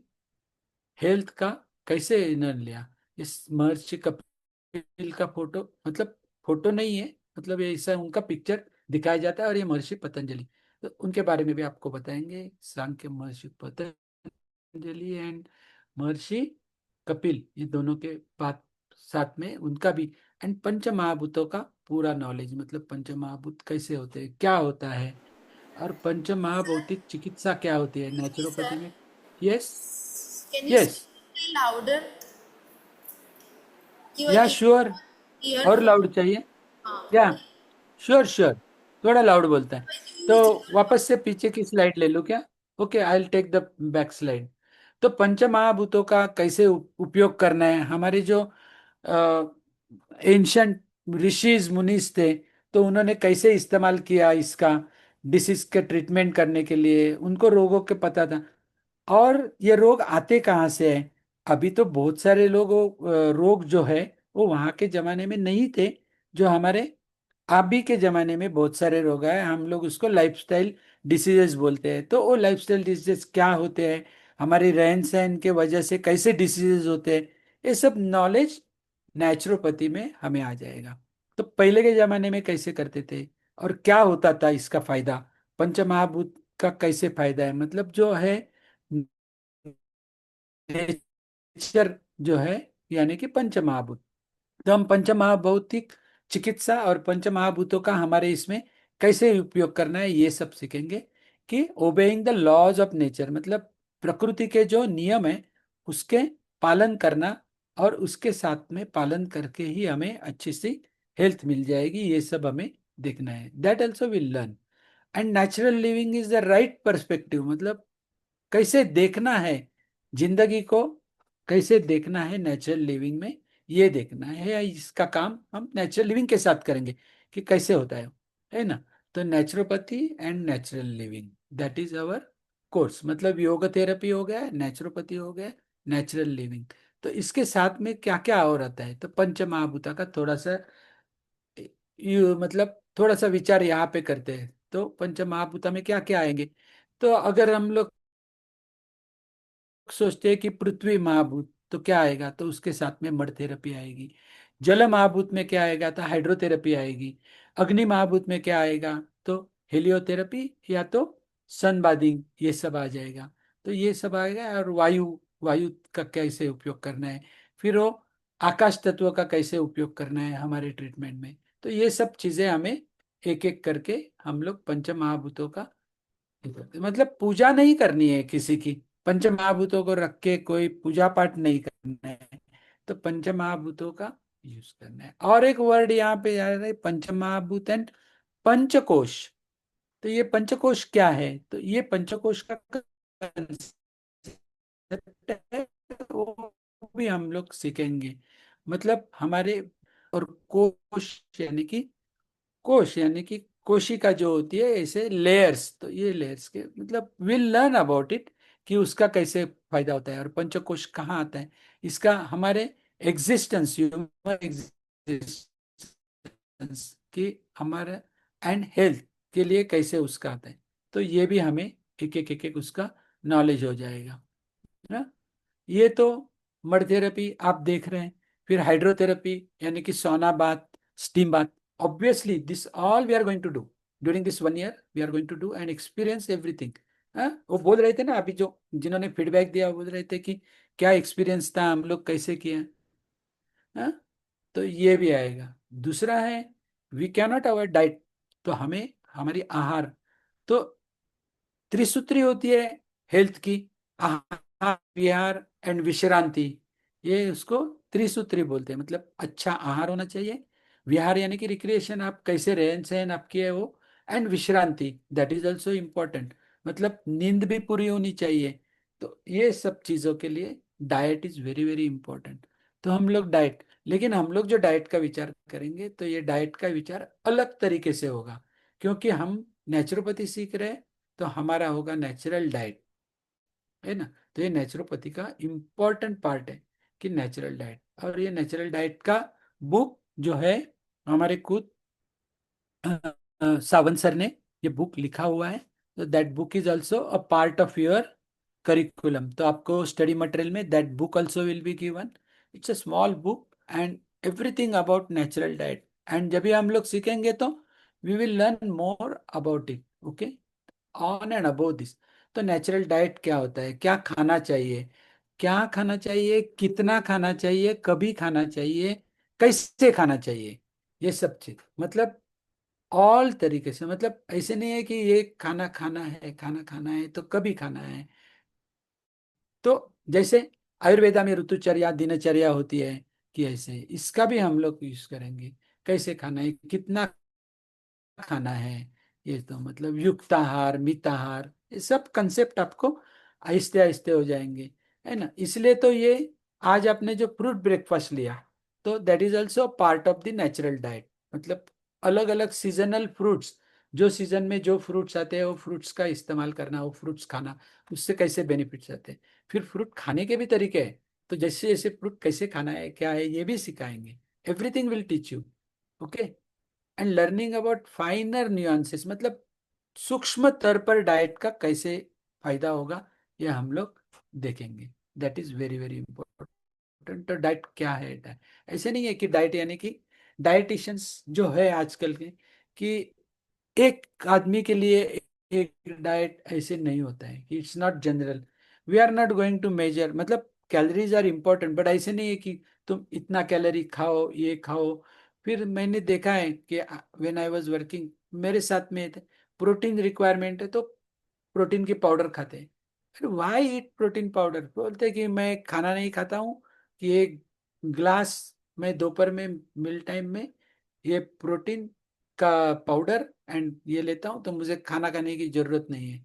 हेल्थ का कैसे निर्णय लिया। इस महर्षि कपिल का फोटो, मतलब फोटो नहीं है, मतलब ये ऐसा उनका पिक्चर दिखाया जाता है, और ये महर्षि पतंजलि। तो उनके बारे में भी आपको बताएंगे, सांख्य महर्षि पतंजलि एंड महर्षि कपिल, ये दोनों के बात साथ में उनका भी। एंड पंच महाभूतों का पूरा नॉलेज, मतलब पंच महाभूत कैसे होते हैं, क्या होता है, और पंच Sir, महाभौतिक चिकित्सा क्या होती है sir, नेचुरोपैथी में। Yes. can you yes. speak a little louder? Your या श्योर। और earphone. लाउड चाहिए हाँ, क्या? श्योर श्योर, थोड़ा लाउड बोलता है। use तो earphone. वापस से पीछे की स्लाइड ले लूँ क्या? Okay, I will take the back slide. तो पंच महाभूतों का कैसे उपयोग करना है, हमारे जो एंशंट ऋषिज मुनीस थे, तो उन्होंने कैसे इस्तेमाल किया इसका डिसीज के ट्रीटमेंट करने के लिए, उनको रोगों के पता था। और ये रोग आते कहाँ से हैं? अभी तो बहुत सारे लोग रोग जो है वो वहाँ के जमाने में नहीं थे, जो हमारे अभी के जमाने में बहुत सारे रोग हैं। हम लोग उसको लाइफस्टाइल डिसीजेस बोलते हैं। तो वो लाइफस्टाइल डिसीजेस क्या होते हैं, हमारी रहन सहन के वजह से कैसे डिसीजेस होते हैं, ये सब नॉलेज नेचुरोपैथी में हमें आ जाएगा। तो पहले के जमाने में कैसे करते थे और क्या होता था इसका फायदा, पंचमहाभूत का कैसे फायदा है, मतलब जो है नेचर जो है, यानी कि पंचमहाभूत। तो हम पंचमहाभौतिक चिकित्सा और पंचमहाभूतों का हमारे इसमें कैसे उपयोग करना है ये सब सीखेंगे। कि obeying the laws of nature, मतलब प्रकृति के जो नियम है उसके पालन करना, और उसके साथ में पालन करके ही हमें अच्छी सी हेल्थ मिल जाएगी, ये सब हमें देखना है। That also will learn. And natural living is the right perspective, मतलब कैसे देखना है जिंदगी को, कैसे देखना है नेचुरल लिविंग में, ये देखना है। इसका काम हम नेचुरल लिविंग के साथ करेंगे कि कैसे होता है ना। तो naturopathy and natural living, that is our course. मतलब योग थेरेपी हो गया, नेचुरोपैथी हो गया, नेचुरल लिविंग। तो इसके साथ में क्या क्या और आता है, तो पंच महाभूता का थोड़ा सा मतलब थोड़ा सा विचार यहाँ पे करते हैं। तो पंच महाभूता में क्या क्या आएंगे, तो अगर हम लोग सोचते हैं कि पृथ्वी महाभूत तो क्या आएगा, तो उसके साथ में मड थेरेपी आएगी। जल महाभूत में क्या आएगा, तो हाइड्रोथेरेपी आएगी। अग्नि महाभूत में क्या आएगा, तो हेलियोथेरेपी या तो सन बादिंग, ये सब आ जाएगा। तो ये सब आएगा। और वायु, वायु का कैसे उपयोग करना है, फिर वो आकाश तत्व का कैसे उपयोग करना है हमारे ट्रीटमेंट में। तो ये सब चीजें हमें एक एक करके हम लोग पंच महाभूतों का मतलब पूजा नहीं करनी है किसी की, पंच महाभूतों को रख के कोई पूजा पाठ नहीं करना है, तो पंच महाभूतों का यूज करना है। और एक वर्ड यहाँ पे आ रहा है पंच महाभूत एंड पंचकोश। तो ये पंचकोश क्या है, तो ये पंचकोश का concept है, वो भी हम लोग सीखेंगे। मतलब हमारे और कोश यानी कि कोशिका जो होती है ऐसे लेयर्स, तो ये लेयर्स के मतलब विल लर्न अबाउट इट कि उसका कैसे फायदा होता है और पंचकोश कहाँ आता है, इसका हमारे एग्जिस्टेंस ह्यूमन एग्जिस्टेंस की हमारे एंड हेल्थ के लिए कैसे उसका आता है। तो ये भी हमें एक एक उसका नॉलेज हो जाएगा ना। ये तो मड थेरेपी आप देख रहे हैं। फिर हाइड्रोथेरेपी यानी कि sauna bath, steam bath, obviously this all we are going to do during this 1 year, we are going to do and experience everything. वो बोल रहे थे ना अभी, जो जिन्होंने फीडबैक दिया वो बोल रहे थे कि क्या एक्सपीरियंस था, हम लोग कैसे किए। हाँ, तो ये भी आएगा। दूसरा है वी कैनॉट अवॉइड डाइट, तो हमें हमारी आहार, तो त्रिसूत्री होती है हेल्थ की, आहार विहार एंड विश्रांति, ये उसको त्रिसूत्री बोलते हैं। मतलब अच्छा आहार होना चाहिए, विहार यानी कि रिक्रिएशन, आप कैसे रहन सहन आपकी है वो, and Vishranti that is also important, मतलब नींद भी पूरी होनी चाहिए। तो ये सब चीज़ों के लिए diet is very very important. तो हम लोग डाइट, लेकिन हम लोग जो डाइट का विचार करेंगे तो ये डाइट का विचार अलग तरीके से होगा, क्योंकि हम नेचुरोपैथी सीख रहे हैं, तो हमारा होगा नेचुरल डाइट, है ना। तो ये नेचुरोपैथी का इम्पोर्टेंट पार्ट है कि नेचुरल डाइट, और ये नेचुरल डाइट का बुक जो है हमारे खुद सावंत सर ने ये बुक लिखा हुआ है। तो that book is also a part of your curriculum, तो आपको स्टडी मटेरियल में that book also will be given. It's a small book and everything about natural diet, and जब भी हम लोग सीखेंगे तो we will learn more about it. Okay, on and above this. तो नेचुरल डाइट क्या होता है, क्या खाना चाहिए, क्या खाना चाहिए, कितना खाना चाहिए, कभी खाना चाहिए, कैसे खाना चाहिए, ये सब चीज मतलब ऑल तरीके से। मतलब ऐसे नहीं है कि ये खाना खाना है, खाना खाना है तो कभी खाना है। तो जैसे आयुर्वेदा में ऋतुचर्या दिनचर्या होती है कि ऐसे इसका भी हम लोग यूज करेंगे, कैसे खाना है, कितना खाना है। ये तो मतलब युक्ताहार मिताहार, ये सब कंसेप्ट आपको आहिस्ते आहिस्ते हो जाएंगे, है ना। इसलिए तो ये आज आपने जो फ्रूट ब्रेकफास्ट लिया, तो that is also part of the natural diet. मतलब अलग अलग सीजनल फ्रूट्स, जो सीजन में जो फ्रूट्स आते हैं वो फ्रूट्स का इस्तेमाल करना, वो फ्रूट्स खाना, उससे कैसे बेनिफिट्स आते हैं। फिर फ्रूट खाने के भी तरीके हैं, तो जैसे जैसे फ्रूट कैसे खाना है क्या है ये भी सिखाएंगे। Everything will teach you. Okay, and learning about फाइनर nuances, मतलब सूक्ष्म स्तर पर डाइट का कैसे फायदा होगा, ये हम लोग देखेंगे। That is very very important. तो डाइट क्या है, डाइट ऐसे नहीं है कि डाइट यानी कि डाइटिशियंस जो है आजकल के, कि एक आदमी के लिए एक डाइट ऐसे नहीं होता है कि it's not general. We are not going to major, मतलब कैलोरीज आर इम्पोर्टेंट बट ऐसे नहीं है कि तुम इतना कैलोरी खाओ ये खाओ। फिर मैंने देखा है कि व्हेन आई वाज वर्किंग, मेरे साथ में थे, प्रोटीन रिक्वायरमेंट है तो प्रोटीन की पाउडर खाते हैं। फिर वाई ईट प्रोटीन पाउडर, बोलते हैं कि मैं खाना नहीं खाता हूँ, कि एक ग्लास मैं दोपहर में मिल टाइम में ये प्रोटीन का पाउडर एंड ये लेता हूँ तो मुझे खाना खाने की जरूरत नहीं है।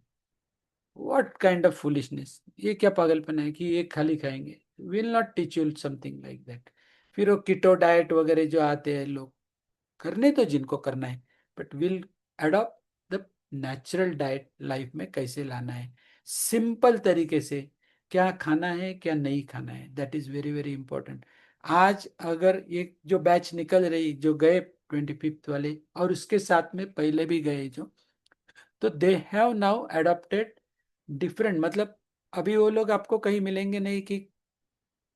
व्हाट काइंड ऑफ फूलिशनेस, ये क्या पागलपन है कि ये खाली खाएंगे। Will not teach you something like that. फिर वो कीटो डाइट वगैरह जो आते हैं लोग, करने तो जिनको करना है, but will adopt the natural diet life में कैसे लाना है, सिंपल तरीके से क्या खाना है क्या नहीं खाना है, that is very very important. आज अगर ये जो बैच निकल रही जो गए 25th वाले और उसके साथ में पहले भी गए जो, तो they have now adopted different, मतलब अभी वो लोग आपको कहीं मिलेंगे नहीं कि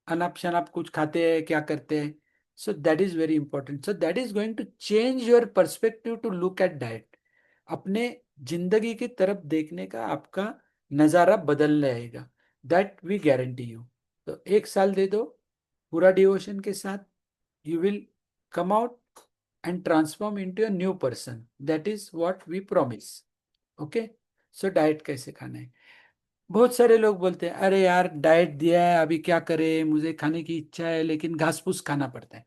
अनाप शनाप कुछ खाते हैं क्या करते हैं। So that is very important, so that is going to change your perspective to look at diet. अपने जिंदगी की तरफ देखने का आपका नज़ारा बदल रहेगा, दैट वी गारंटी यू। तो 1 साल दे दो पूरा डिवोशन के साथ, you will come out and transform into a new person. That is what we promise. Okay? So diet कैसे खाना है? बहुत सारे लोग बोलते हैं अरे यार डाइट दिया है अभी क्या करें, मुझे खाने की इच्छा है लेकिन घास फूस खाना पड़ता है।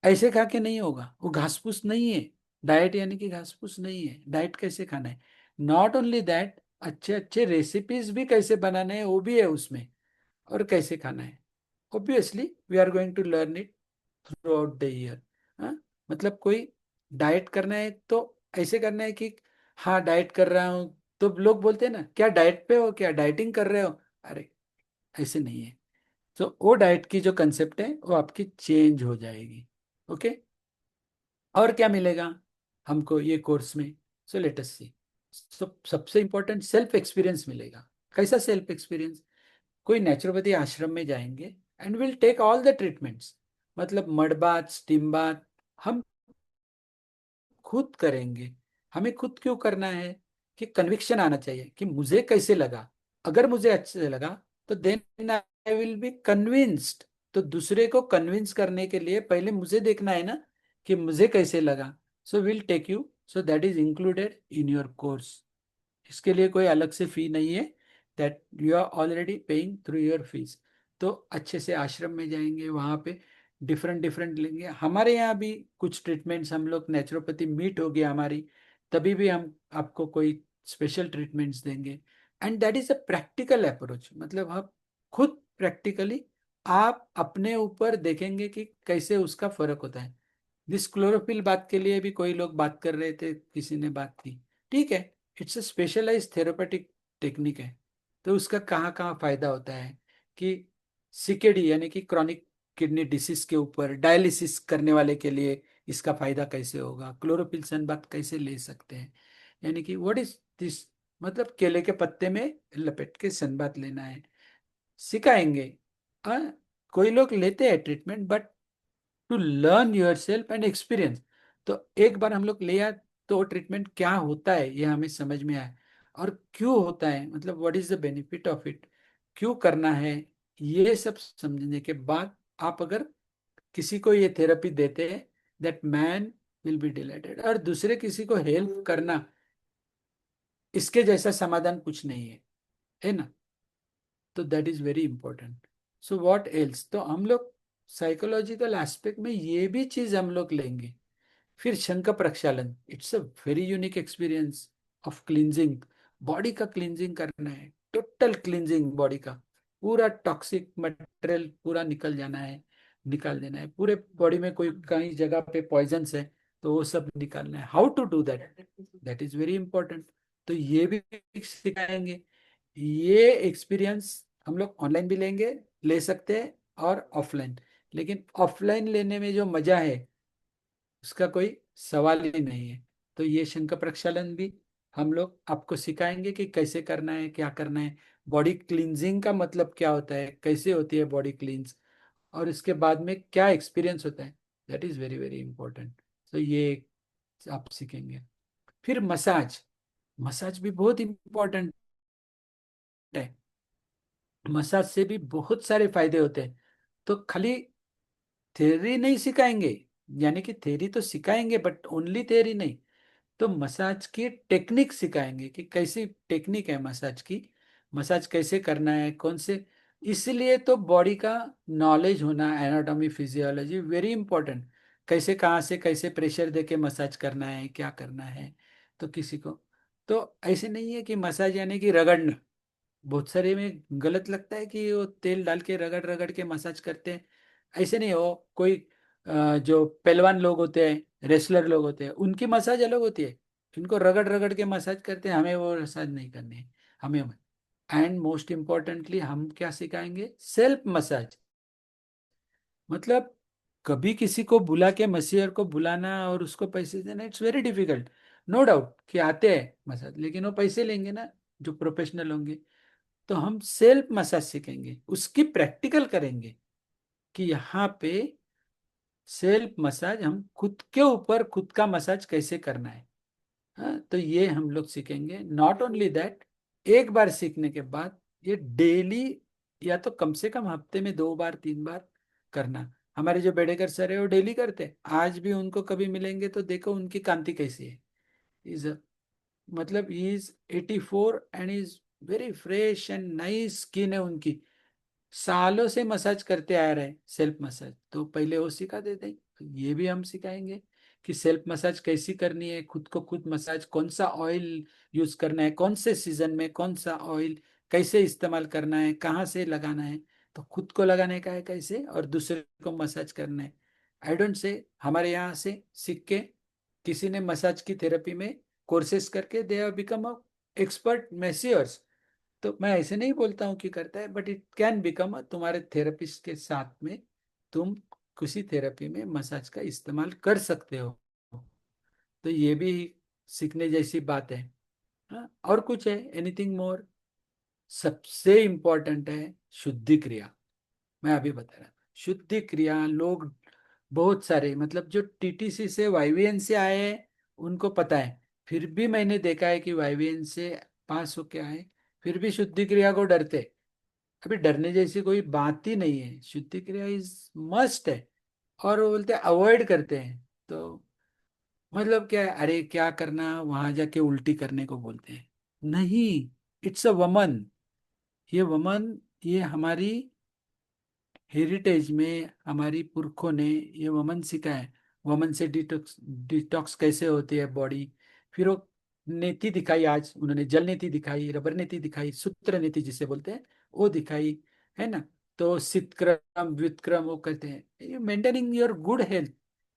ऐसे खा के नहीं होगा, वो घास फूस नहीं है। डाइट यानी कि घास फूस नहीं है। डाइट कैसे खाना है, नॉट ओनली दैट, अच्छे अच्छे रेसिपीज भी कैसे बनाने हैं वो भी है उसमें, और कैसे खाना है obviously we are going to learn it throughout the year. मतलब कोई डाइट करना है तो ऐसे करना है कि हाँ डाइट कर रहा हूँ, तो लोग बोलते हैं ना क्या डाइट पे हो, क्या डाइटिंग कर रहे हो, अरे ऐसे नहीं है। तो वो डाइट की जो कंसेप्ट है वो आपकी चेंज हो जाएगी। ओके? और क्या मिलेगा हमको ये कोर्स में? सो लेट अस सी। सबसे इंपॉर्टेंट सेल्फ एक्सपीरियंस मिलेगा। कैसा सेल्फ एक्सपीरियंस? कोई नेचुरोपैथी आश्रम में जाएंगे and will take all the treatments, मतलब मड बाथ, स्टीम बाथ हम खुद करेंगे। हमें खुद क्यों करना है? कि कन्विक्शन आना चाहिए कि मुझे कैसे लगा। अगर मुझे अच्छे लगा तो then I will be convinced. तो दूसरे को कन्विंस करने के लिए पहले मुझे देखना है ना कि मुझे कैसे लगा। So will take you, so that is included in your course. इसके लिए कोई अलग से फी नहीं है, that you are already paying through your fees. तो अच्छे से आश्रम में जाएंगे, वहाँ पे डिफरेंट डिफरेंट लेंगे। हमारे यहाँ भी कुछ ट्रीटमेंट्स हम लोग नेचुरोपैथी मीट हो गया हमारी, तभी भी हम आपको कोई स्पेशल ट्रीटमेंट्स देंगे। And that is a practical approach, मतलब आप खुद प्रैक्टिकली आप अपने ऊपर देखेंगे कि कैसे उसका फर्क होता है। दिस क्लोरोफिल बात के लिए भी कोई लोग बात कर रहे थे, किसी ने बात की, ठीक है, it's a specialise therapeutic technique है। तो उसका कहाँ कहाँ फायदा होता है कि सीकेडी यानी कि क्रॉनिक किडनी डिसीज के ऊपर डायलिसिस करने वाले के लिए इसका फायदा कैसे होगा, क्लोरोफिल सनबाथ कैसे ले सकते हैं, यानी कि व्हाट इज दिस, मतलब केले के पत्ते में लपेट के सनबाथ लेना है, सिखाएंगे। कोई लोग लेते हैं treatment but to learn yourself and experience. तो एक बार हम लोग लिया तो ट्रीटमेंट क्या होता है ये हमें समझ में आया, और क्यों होता है, मतलब what is the benefit of it, क्यों करना है, ये सब समझने के बाद आप अगर किसी को ये थेरेपी देते हैं, that man will be dilated. और दूसरे किसी को हेल्प करना, इसके जैसा समाधान कुछ नहीं है ना? तो that is very important. So what else, तो हम लोग साइकोलॉजिकल एस्पेक्ट में ये भी चीज हम लोग लेंगे। फिर शंख प्रक्षालन, it's a very unique experience of cleansing. Body का क्लींजिंग करना है, टोटल क्लींजिंग बॉडी का, पूरा टॉक्सिक मटेरियल पूरा निकल जाना है, निकाल देना है। पूरे बॉडी में कोई कहीं जगह पे पॉइजन्स है तो वो सब निकालना है। How to do that, that is very important. तो ये भी सिखाएंगे। ये एक्सपीरियंस हम लोग ऑनलाइन भी लेंगे, ले सकते हैं, और ऑफलाइन। लेकिन ऑफलाइन लेने में जो मजा है उसका कोई सवाल ही नहीं है। तो ये शंख प्रक्षालन भी हम लोग आपको सिखाएंगे कि कैसे करना है, क्या करना है, बॉडी क्लींजिंग का मतलब क्या होता है, कैसे होती है बॉडी क्लींस, और इसके बाद में क्या एक्सपीरियंस होता है, that is very very important. तो ये आप सीखेंगे। फिर मसाज, मसाज भी बहुत इंपॉर्टेंट है। मसाज से भी बहुत सारे फायदे होते हैं। तो खाली थ्योरी नहीं सिखाएंगे, यानी कि थ्योरी तो सिखाएंगे बट ओनली थ्योरी नहीं, तो मसाज की टेक्निक सिखाएंगे कि कैसी टेक्निक है मसाज की, मसाज कैसे करना है, कौन से। इसलिए तो बॉडी का नॉलेज होना, एनाटॉमी फिजियोलॉजी वेरी इंपॉर्टेंट। कैसे कहाँ से कैसे प्रेशर दे के मसाज करना है, क्या करना है। तो किसी को तो ऐसे नहीं है कि मसाज यानी कि रगड़ना। बहुत सारे में गलत लगता है कि वो तेल डाल के रगड़ रगड़ के मसाज करते हैं। ऐसे नहीं हो, कोई जो पहलवान लोग होते हैं, रेसलर लोग होते हैं, उनकी मसाज अलग होती है, इनको रगड़ रगड़ के मसाज करते हैं, हमें वो मसाज नहीं करनी है। हमें एंड मोस्ट इम्पोर्टेंटली हम क्या सिखाएंगे, सेल्फ मसाज। मतलब कभी किसी को बुला के मसीहर को बुलाना और उसको पैसे देना, it's very difficult. No doubt कि आते हैं मसाज, लेकिन वो पैसे लेंगे ना जो प्रोफेशनल होंगे। तो हम सेल्फ मसाज सीखेंगे, उसकी प्रैक्टिकल करेंगे कि यहाँ पे सेल्फ मसाज, हम खुद के ऊपर खुद का मसाज कैसे करना है। हाँ, तो ये हम लोग सीखेंगे। नॉट ओनली दैट, एक बार सीखने के बाद ये डेली या तो कम से कम हफ्ते में 2 बार 3 बार करना। हमारे जो बेडेकर सर है वो डेली करते हैं, आज भी उनको कभी मिलेंगे तो देखो उनकी कांति कैसी है। इज मतलब he is 84 and is very fresh and nice skin है उनकी। सालों से मसाज करते आ रहे हैं, सेल्फ मसाज, तो पहले वो सिखा देते हैं, तो ये भी हम सिखाएंगे कि सेल्फ मसाज कैसी करनी है, खुद को खुद मसाज, कौन सा ऑयल यूज करना है, कौन से सीजन में कौन सा ऑयल कैसे इस्तेमाल करना है, कहाँ से लगाना है, तो खुद को लगाने का है कैसे, और दूसरे को मसाज करना है। आई डोंट से हमारे यहाँ से सीख के किसी ने मसाज की थेरेपी में कोर्सेस करके they have become a expert masseurs. तो मैं ऐसे नहीं बोलता हूँ कि करता है, बट इट कैन बिकम तुम्हारे थेरेपिस्ट के साथ में तुम किसी थेरेपी में मसाज का इस्तेमाल कर सकते हो। तो ये भी सीखने जैसी बात है। हाँ, और कुछ है, एनीथिंग मोर? सबसे इम्पोर्टेंट है शुद्धि क्रिया। मैं अभी बता रहा, शुद्धि क्रिया लोग बहुत सारे, मतलब जो टीटीसी से वाईवीएन से आए हैं उनको पता है, फिर भी मैंने देखा है कि वाईवीएन से पास होके आए फिर भी शुद्धि क्रिया को डरते। अभी डरने जैसी कोई बात ही नहीं है, शुद्धि क्रिया इज मस्ट है। और वो बोलते हैं अवॉइड करते हैं, तो मतलब क्या है, अरे क्या करना, वहां जाके उल्टी करने को बोलते हैं। नहीं, इट्स अ वमन। ये वमन, ये हमारी हेरिटेज में हमारी पुरखों ने ये वमन सिखाया है। वमन से डिटॉक्स, डिटॉक्स कैसे होती है बॉडी। फिर वो नीति दिखाई, आज उन्होंने जल नीति दिखाई, रबर नीति दिखाई, सूत्र नीति जिसे बोलते हैं वो दिखाई, है ना। तो सितक्रम व्युतक्रम वो कहते हैं, ये मेंटेनिंग योर गुड हेल्थ।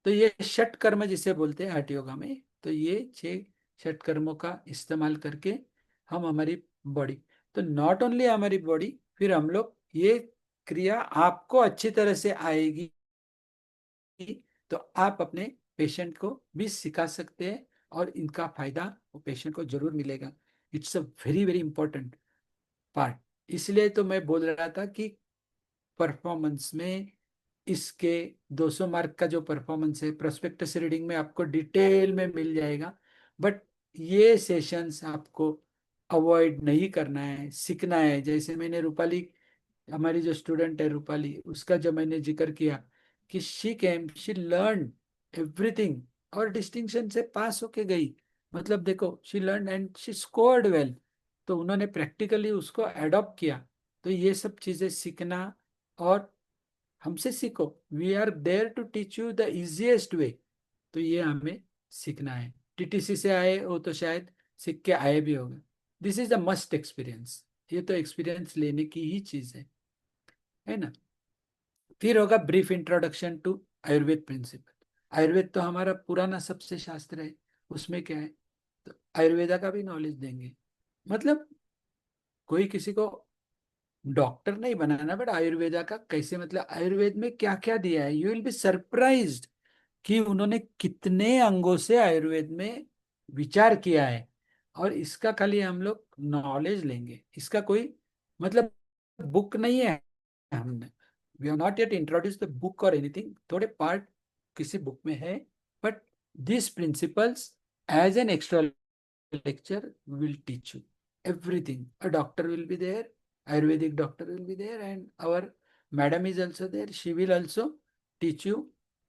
तो ये षट कर्म जिसे बोलते हैं हठ योगा में, तो ये 6 षट कर्मों का इस्तेमाल करके हम हमारी बॉडी, तो नॉट ओनली हमारी बॉडी, फिर हम लोग ये क्रिया आपको अच्छी तरह से आएगी तो आप अपने पेशेंट को भी सिखा सकते हैं, और इनका फायदा वो पेशेंट को जरूर मिलेगा। It's a very very important part. इसलिए तो मैं बोल रहा था कि परफॉर्मेंस में इसके 200 मार्क का जो परफॉर्मेंस है प्रोस्पेक्टस रीडिंग में आपको डिटेल में मिल जाएगा। बट ये सेशंस आपको अवॉइड नहीं करना है, सीखना है। जैसे मैंने रूपाली, हमारी जो स्टूडेंट है रूपाली, उसका जब मैंने जिक्र किया कि she came, she learn everything और डिस्टिंक्शन से पास होके गई। मतलब देखो, she learn and she scored well. तो उन्होंने प्रैक्टिकली उसको एडॉप्ट किया। तो ये सब चीजें सीखना, और हमसे सीखो, we are there to teach you the easiest way. तो ये हमें सीखना है। टीटीसी से आए हो तो शायद सीख के आए भी होगा। This is the must experience. ये तो एक्सपीरियंस लेने की ही चीज है ना। फिर होगा brief introduction to Ayurveda principle. Ayurveda तो हमारा पुराना सबसे शास्त्र है, उसमें क्या है, तो आयुर्वेदा का भी नॉलेज देंगे। मतलब कोई किसी को डॉक्टर नहीं बनाना, बट आयुर्वेदा का कैसे, मतलब आयुर्वेद में क्या क्या दिया है, यू विल बी सरप्राइज्ड कि उन्होंने कितने अंगों से आयुर्वेद में विचार किया है। और इसका खाली हम लोग नॉलेज लेंगे, इसका कोई मतलब बुक नहीं है। हमने, we are not yet introduce the book और एनीथिंग, थोड़े पार्ट किसी बुक में है, but this principles as an extra lecture will teach you everything. A doctor will be there, Ayurvedic doctor will be there, and our madam is also there. She will also teach you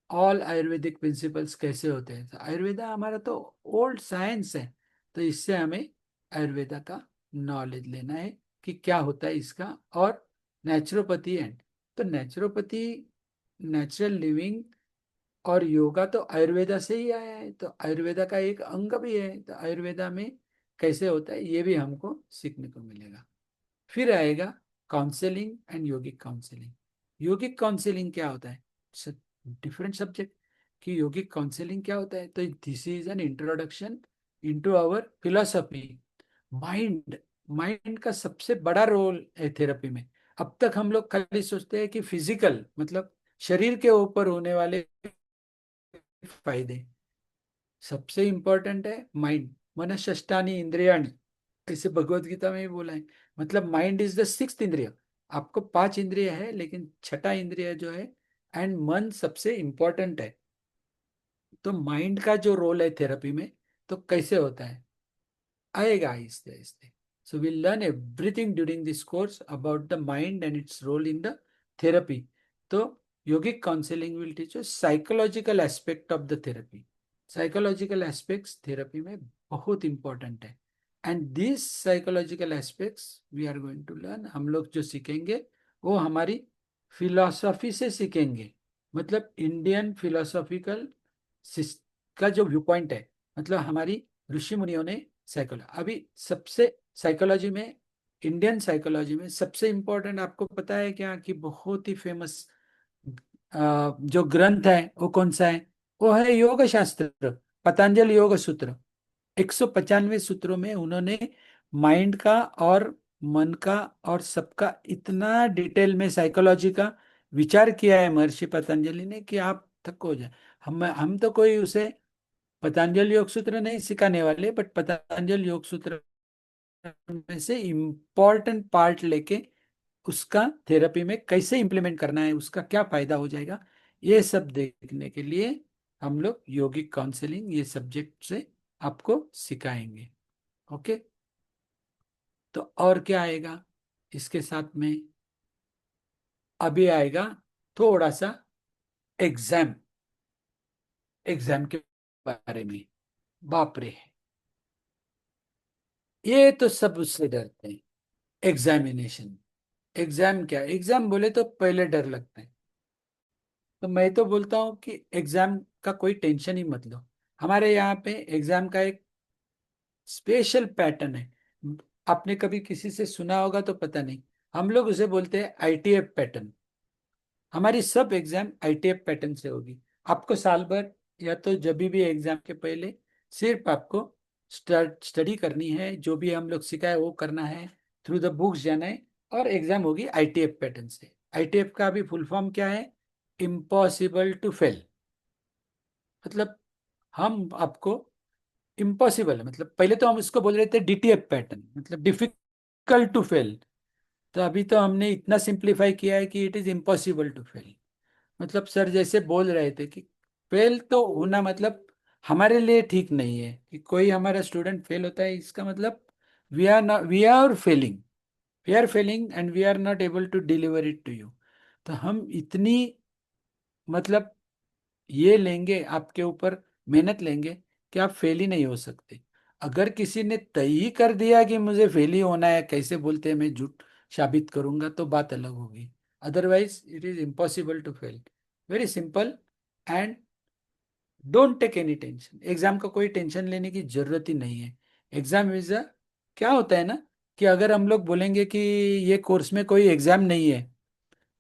all Ayurvedic principles कैसे होते हैं। तो आयुर्वेदा हमारा तो old science है, तो इससे हमें आयुर्वेदा का नॉलेज लेना है कि क्या होता है इसका। और नेचुरोपैथी एंड, तो नेचुरोपैथी, नेचुरल लिविंग और योगा तो आयुर्वेदा से ही आया है, तो आयुर्वेदा का एक अंग भी है। तो आयुर्वेदा में कैसे होता है ये भी हमको सीखने को मिलेगा। फिर आएगा counselling and yogic counselling. Yogic counselling क्या होता है, डिफरेंट सब्जेक्ट। कि योगिक काउंसलिंग क्या होता है, तो this is an introduction into our philosophy. Mind, mind का सबसे बड़ा रोल है थेरेपी में। अब तक हम लोग खाली सोचते हैं कि फिजिकल, मतलब शरीर के ऊपर होने वाले फायदे, सबसे इंपॉर्टेंट है माइंड। मन षष्ठानी इंद्रियाणी, ऐसे भगवत गीता में भी बोला है। मतलब माइंड इज द सिक्स्थ इंद्रिय। आपको 5 इंद्रिय है, लेकिन छठा इंद्रिय जो है, एंड मन सबसे इंपॉर्टेंट है। तो माइंड का जो रोल है थेरेपी में, तो कैसे होता है, आएगा आहिस्ते आहिस्ते। So we learn everything during this course about the mind and its role in the therapy. तो yogic counseling will teach you psychological aspect of the therapy. Psychological aspects therapy में बहुत important है. And these psychological aspects we are going to learn. हम लोग जो सीखेंगे वो हमारी फिलॉसफी से सीखेंगे. मतलब इंडियन फिलोसॉफिकल का जो व्यू पॉइंट है, मतलब हमारी ऋषि मुनियों ने साइकोलॉजी, अभी सबसे साइकोलॉजी में, इंडियन साइकोलॉजी में सबसे इंपॉर्टेंट आपको पता है क्या, कि बहुत ही फेमस जो ग्रंथ है वो कौन सा है? वो है योग शास्त्र, पतंजलि योग सूत्र. 195 सूत्रों में उन्होंने माइंड का और मन का और सबका इतना डिटेल में साइकोलॉजी का विचार किया है महर्षि पतंजलि ने कि आप थक हो जाए. हम तो कोई उसे पतंजलि योग सूत्र नहीं सिखाने वाले, बट पतंजलि योग सूत्र में से इम्पोर्टेंट पार्ट लेके उसका थेरेपी में कैसे इंप्लीमेंट करना है, उसका क्या फायदा हो जाएगा, ये सब देखने के लिए हम लोग योगिक काउंसलिंग ये सब्जेक्ट से आपको सिखाएंगे. ओके, तो और क्या आएगा इसके साथ में? अभी आएगा थोड़ा सा एग्जाम. एग्जाम के बारे में, बाप रे, ये तो सब उससे डरते हैं. एग्जामिनेशन, एग्जाम क्या, एग्जाम बोले तो पहले डर लगता है. तो मैं तो बोलता हूँ कि एग्जाम का कोई टेंशन ही मत लो. हमारे यहाँ पे एग्जाम का एक स्पेशल पैटर्न है. आपने कभी किसी से सुना होगा तो पता नहीं, हम लोग उसे बोलते हैं आईटीएफ पैटर्न. हमारी सब एग्जाम आईटीएफ पैटर्न से होगी. आपको साल भर या तो जब भी एग्जाम के पहले सिर्फ आपको स्टडी करनी है, जो भी हम लोग सिखाए वो करना है, थ्रू द बुक्स जाना है, और एग्जाम होगी आईटीएफ पैटर्न से. आईटीएफ का भी फुल फॉर्म क्या है? Impossible to fail. मतलब हम आपको इम्पॉसिबल है, मतलब पहले तो हम इसको बोल रहे थे डीटीएफ पैटर्न, मतलब डिफिकल्ट टू फेल. तो अभी तो हमने इतना सिंप्लीफाई किया है कि it is impossible to fail. मतलब सर जैसे बोल रहे थे कि फेल तो होना मतलब हमारे लिए ठीक नहीं है, कि कोई हमारा स्टूडेंट फेल होता है इसका मतलब we are failing and we are not able to deliver it to you. तो हम इतनी, मतलब ये लेंगे आपके ऊपर, मेहनत लेंगे कि आप फेल ही नहीं हो सकते. अगर किसी ने तय ही कर दिया कि मुझे फेल ही होना है, कैसे बोलते हैं मैं झूठ साबित करूंगा, तो बात अलग होगी. Otherwise it is impossible to fail. Very simple. And don't take any tension. Exam का कोई टेंशन लेने की जरूरत ही नहीं है. एग्जाम इज अ, क्या होता है ना, कि अगर हम लोग बोलेंगे कि ये कोर्स में कोई एग्जाम नहीं है,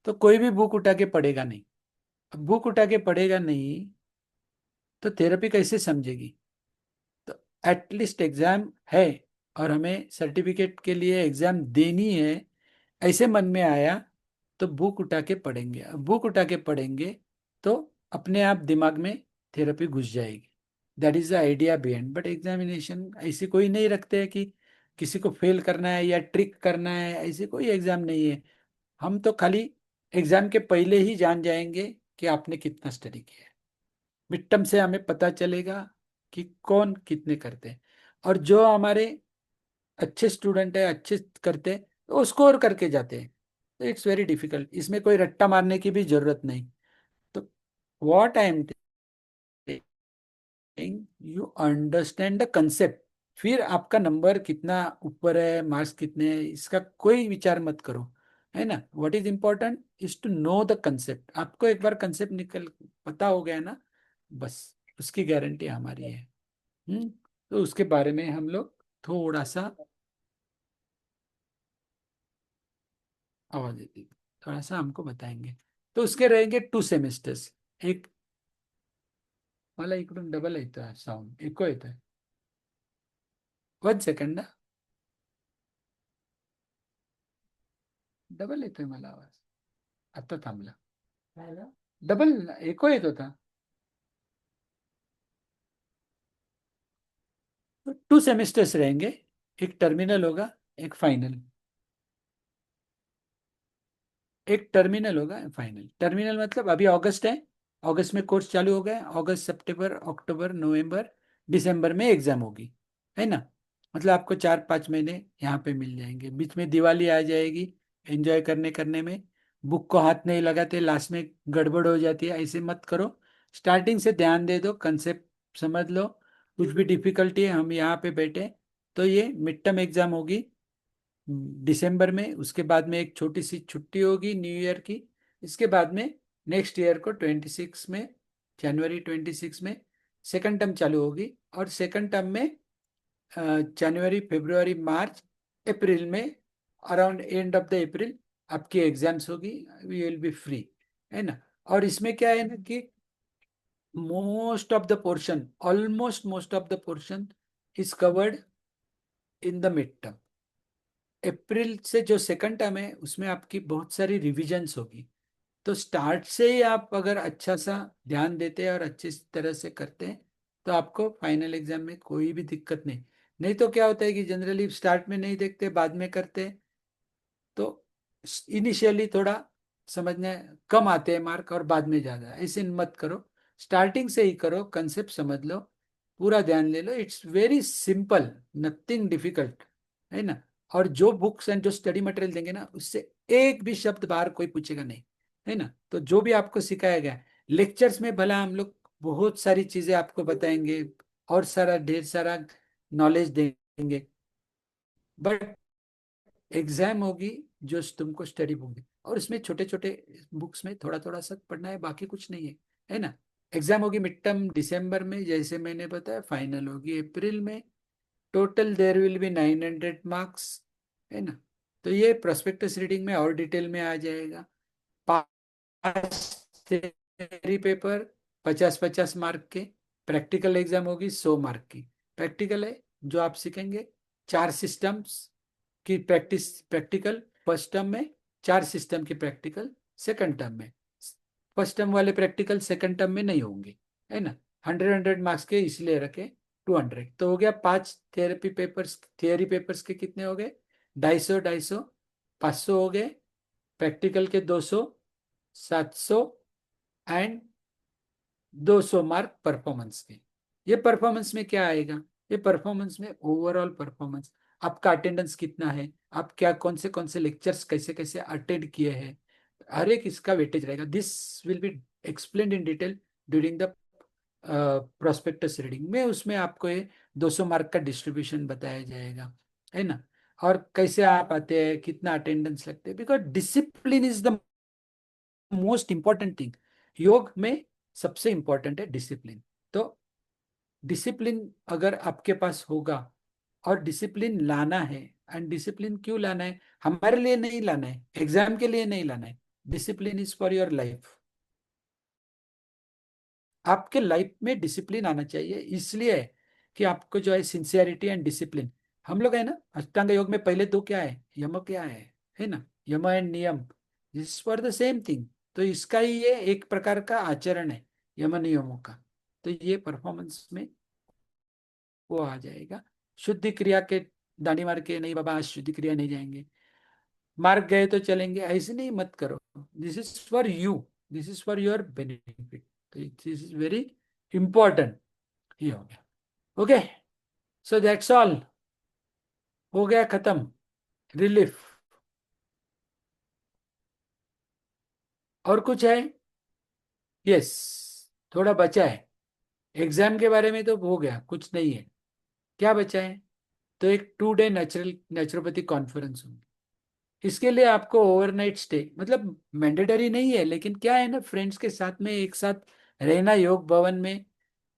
तो कोई भी बुक उठा के पढ़ेगा नहीं. अब बुक उठा के पढ़ेगा नहीं तो थेरेपी कैसे समझेगी? तो एटलीस्ट एग्जाम है और हमें सर्टिफिकेट के लिए एग्जाम देनी है, ऐसे मन में आया तो बुक उठा के पढ़ेंगे. अब बुक उठा के पढ़ेंगे तो अपने आप दिमाग में थेरेपी घुस जाएगी. That is the idea behind. But examination ऐसी कोई नहीं रखते हैं कि किसी को फेल करना है या ट्रिक करना है, ऐसी कोई एग्जाम नहीं है. हम तो खाली एग्जाम के पहले ही जान जाएंगे कि आपने कितना स्टडी किया है. मिड टर्म से हमें पता चलेगा कि कौन कितने करते हैं. और जो हमारे अच्छे स्टूडेंट है, अच्छे करते हैं, तो वो स्कोर करके जाते हैं. तो इट्स वेरी डिफिकल्ट. इसमें कोई रट्टा मारने की भी जरूरत नहीं. तो what I am you understand the concept. फिर आपका नंबर कितना ऊपर है, मार्क्स कितने हैं, इसका कोई विचार मत करो, है ना. What is important is to know the concept. आपको एक बार कंसेप्ट निकल पता हो गया ना, बस उसकी गारंटी हमारी है. हम्म. तो उसके बारे में हम लोग थोड़ा सा, आवाज देती, थोड़ा सा हमको बताएंगे. तो उसके रहेंगे 2 सेमेस्टर्स. एक मला इकडून डबल येतोय साऊंड, इको येतोय. 1 सेकंड ना, डबल येतोय मला आवाज. आता थांबला. डबल इको येत होता. 2 सेमेस्टर्स रहेंगे. एक टर्मिनल होगा, एक फाइनल. एक टर्मिनल होगा, फाइनल. टर्मिनल मतलब अभी अगस्त है, अगस्त में कोर्स चालू हो गया, अगस्त सितंबर अक्टूबर नवंबर दिसंबर में एग्जाम होगी, है ना. मतलब आपको 4-5 महीने यहाँ पे मिल जाएंगे. बीच में दिवाली आ जाएगी एंजॉय करने करने में, बुक को हाथ नहीं लगाते, लास्ट में गड़बड़ हो जाती है, ऐसे मत करो। स्टार्टिंग से ध्यान दे दो, कंसेप्ट समझ लो। कुछ भी डिफिकल्टी है, हम यहाँ पे बैठे। तो ये मिड टर्म एग्जाम होगी दिसंबर में, उसके बाद में एक छोटी सी छुट्टी होगी न्यू ईयर की। इसके बाद में नेक्स्ट ईयर को 26 में, जनवरी 26 में सेकंड टर्म चालू होगी। और सेकंड टर्म में जनवरी, फरवरी, मार्च, अप्रैल में, around end of the April आपकी एग्जाम्स होगी। वी विल बी फ्री, है ना। और इसमें क्या है ना कि most of the portion, almost most of the portion is covered in the mid term. April से जो सेकंड टर्म है उसमें आपकी बहुत सारी रिविजन्स होगी। तो स्टार्ट से ही आप अगर अच्छा सा ध्यान देते हैं और अच्छी तरह से करते हैं तो आपको फाइनल एग्जाम में कोई भी दिक्कत नहीं। नहीं तो क्या होता है कि जनरली स्टार्ट में नहीं देखते, बाद में करते हैं, तो इनिशियली थोड़ा समझने कम आते हैं मार्क और बाद में ज़्यादा। ऐसे मत करो, स्टार्टिंग से ही करो, कंसेप्ट समझ लो, पूरा ध्यान ले लो। It's very simple, nothing difficult, है ना। और जो बुक्स एंड जो स्टडी मटेरियल देंगे ना, उससे एक भी शब्द बाहर कोई पूछेगा नहीं, है ना। तो जो भी आपको सिखाया गया लेक्चर्स में, भला हम लोग बहुत सारी चीजें आपको बताएंगे और सारा ढेर सारा नॉलेज देंगे, बट एग्जाम होगी जो तुमको स्टडी बुक दी, और उसमें छोटे छोटे बुक्स में थोड़ा थोड़ा सा पढ़ना है, बाकी कुछ नहीं है ना। एग्जाम होगी मिड टर्म दिसंबर में, जैसे मैंने बताया, फाइनल होगी अप्रैल में। Total there will be 900 marks, है ना। तो ये प्रोस्पेक्टस रीडिंग में और डिटेल में आ जाएगा। पास थ्योरी पेपर 50-50 मार्क के, प्रैक्टिकल एग्जाम होगी 100 मार्क की। प्रैक्टिकल है जो आप सीखेंगे 4 सिस्टम्स की प्रैक्टिकल फर्स्ट टर्म में, 4 सिस्टम की प्रैक्टिकल सेकंड टर्म में। फर्स्ट टर्म वाले प्रैक्टिकल सेकंड टर्म में नहीं होंगे, है ना। 100-100 मार्क्स के इसलिए रखे 200, तो हो गया 5 थियरी पेपर्स के कितने हो गए, 250, 500 हो गए। प्रैक्टिकल के 200, 700 एंड 200 मार्क परफॉर्मेंस के। ये परफॉर्मेंस में क्या आएगा, ये परफॉर्मेंस में ओवरऑल परफॉर्मेंस, आपका अटेंडेंस कितना है, आप क्या कौन से लेक्चर्स कैसे कैसे अटेंड किए हैं, हर एक इसका वेटेज रहेगा। This will be explained in detail during the prospectus reading में। उसमें आपको ये 200 मार्क का डिस्ट्रीब्यूशन बताया जाएगा, है ना। और कैसे आप आते हैं, कितना अटेंडेंस लगते हैं, because discipline is the most important thing. योग में सबसे इंपॉर्टेंट है डिसिप्लिन। तो डिसिप्लिन अगर आपके पास होगा, और डिसिप्लिन लाना है, एंड डिसिप्लिन क्यों लाना है, हमारे लिए नहीं लाना है, एग्जाम के लिए नहीं लाना है। Discipline is for your life. आपके लाइफ में डिसिप्लिन आना चाहिए, इसलिए है कि आपको जो है सिंसियरिटी एंड डिसिप्लिन। हम लोग है ना, अष्टांग योग में पहले दो क्या है, यम क्या है ना, यम एंड नियम, this for the same thing. तो इसका ही ये एक प्रकार का आचरण है, यम नियमों का। तो ये परफॉर्मेंस में वो आ जाएगा। शुद्धि क्रिया के दांडी मार के नहीं बाबा आज शुद्धि क्रिया नहीं जाएंगे, मार्क गए तो चलेंगे, ऐसे नहीं मत करो। This is for you, this is for your benefit. तो दिस इज वेरी इंपॉर्टेंट। ये हो गया, ओके। सो दैट्स ऑल, हो गया खत्म, रिलीफ। और कुछ है? यस, थोड़ा बचा है। एग्जाम के बारे में तो हो गया, कुछ नहीं है। क्या बचा है, तो एक 2 डे नेचुरोपैथी कॉन्फ्रेंस होगी। इसके लिए आपको ओवरनाइट स्टे, मतलब मैंडेटरी नहीं है, लेकिन क्या है ना, फ्रेंड्स के साथ में एक साथ रहना योग भवन में,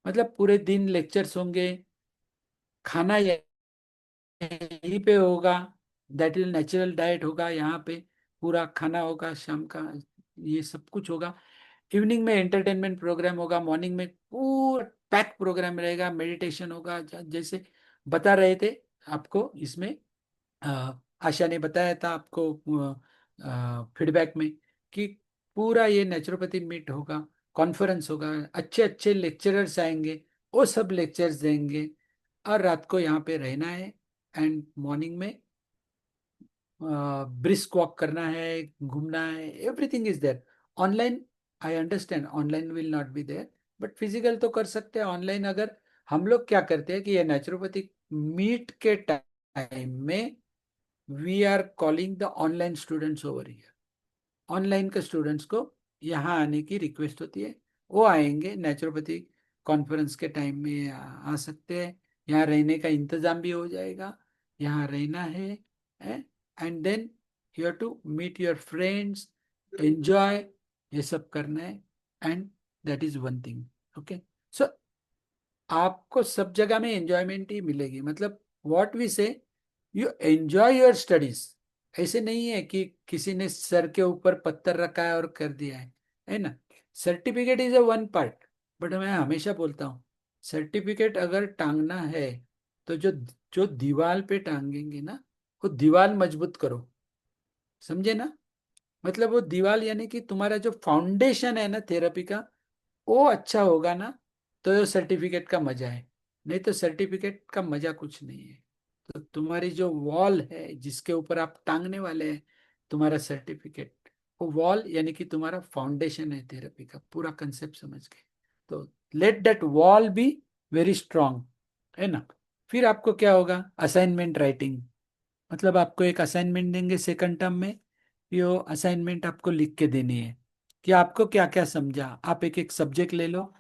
मतलब पूरे दिन लेक्चर्स होंगे, खाना यहीं पे होगा, दैट इज नेचुरल डाइट होगा यहाँ पे, पूरा खाना होगा शाम का, ये सब कुछ होगा। इवनिंग में एंटरटेनमेंट प्रोग्राम होगा, मॉर्निंग में पूरा पैक प्रोग्राम रहेगा, मेडिटेशन होगा, जैसे बता रहे थे आपको इसमें, आशा ने बताया था आपको फीडबैक में, कि पूरा ये नेचुरोपैथी मीट होगा, कॉन्फ्रेंस होगा, अच्छे अच्छे लेक्चरर्स आएंगे, वो सब लेक्चर्स देंगे, और रात को यहाँ पे रहना है, एंड मॉर्निंग में ब्रिस्क वॉक करना है, घूमना है, everything is there. Online, I understand online will not be there, but physical तो कर सकते हैं ऑनलाइन। अगर हम लोग क्या करते हैं कि ये नेचुरोपैथिक मीट के टाइम में we are calling the online students over here. Online के स्टूडेंट्स को यहाँ आने की रिक्वेस्ट होती है, वो आएंगे नेचुरोपैथी कॉन्फ्रेंस के टाइम में आ सकते हैं। यहाँ रहने का इंतजाम भी हो जाएगा, यहाँ रहना है and then you have to meet your friends, enjoy, ये सब करना है and that is one thing. Okay, so आपको सब जगह में एंजॉयमेंट ही मिलेगी, मतलब what we say you enjoy your studies. ऐसे नहीं है कि किसी ने सर के ऊपर पत्थर रखा है और कर दिया है ना। Certificate is a one part, but मैं हमेशा बोलता हूँ सर्टिफिकेट अगर टांगना है तो जो जो दीवार पे टांगेंगे ना, वो दीवार मजबूत करो, समझे ना। मतलब वो दीवार यानी कि तुम्हारा जो फाउंडेशन है ना थेरेपी का, वो अच्छा होगा ना, तो सर्टिफिकेट का मजा है। नहीं तो सर्टिफिकेट का मजा कुछ नहीं है। तो तुम्हारी जो वॉल है जिसके ऊपर आप टांगने वाले हैं तुम्हारा सर्टिफिकेट, वो वॉल यानी कि तुम्हारा फाउंडेशन है थेरेपी का, पूरा कंसेप्ट समझ के। तो let that wall be very strong, है ना। फिर आपको क्या होगा, असाइनमेंट राइटिंग। मतलब आपको एक असाइनमेंट देंगे सेकंड टर्म में, ये असाइनमेंट आपको लिख के देनी है कि आपको क्या क्या समझा। आप एक एक सब्जेक्ट ले लो,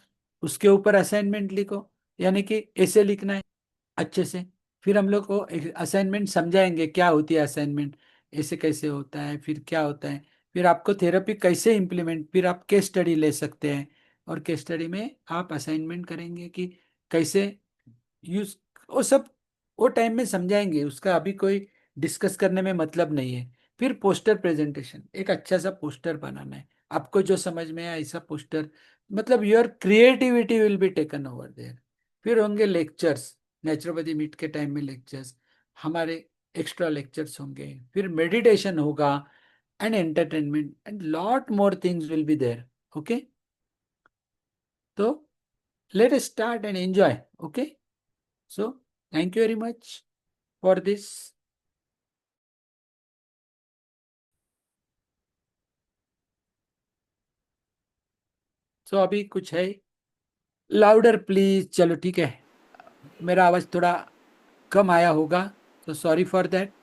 उसके ऊपर असाइनमेंट लिखो, यानी कि ऐसे लिखना है अच्छे से। फिर हम लोग को असाइनमेंट समझाएंगे क्या होती है असाइनमेंट, ऐसे कैसे होता है, फिर क्या होता है, फिर आपको थेरेपी कैसे इम्प्लीमेंट, फिर आप केस स्टडी ले सकते हैं और केस स्टडी में आप असाइनमेंट करेंगे कि कैसे यूज, वो सब वो टाइम में समझाएंगे, उसका अभी कोई डिस्कस करने में मतलब नहीं है। फिर पोस्टर प्रेजेंटेशन, एक अच्छा सा पोस्टर बनाना है, आपको जो समझ में आए ऐसा पोस्टर, मतलब your creativity will be taken over there. फिर होंगे लेक्चर्स, नेचुरोपैथी मीट के टाइम में लेक्चर्स, हमारे एक्स्ट्रा लेक्चर्स होंगे, फिर मेडिटेशन होगा and entertainment and lot more things will be there. Okay, तो let us start and enjoy. Okay, so thank you very much for this. So अभी कुछ है, लाउडर प्लीज। चलो ठीक है, मेरा आवाज थोड़ा कम आया होगा तो sorry for that,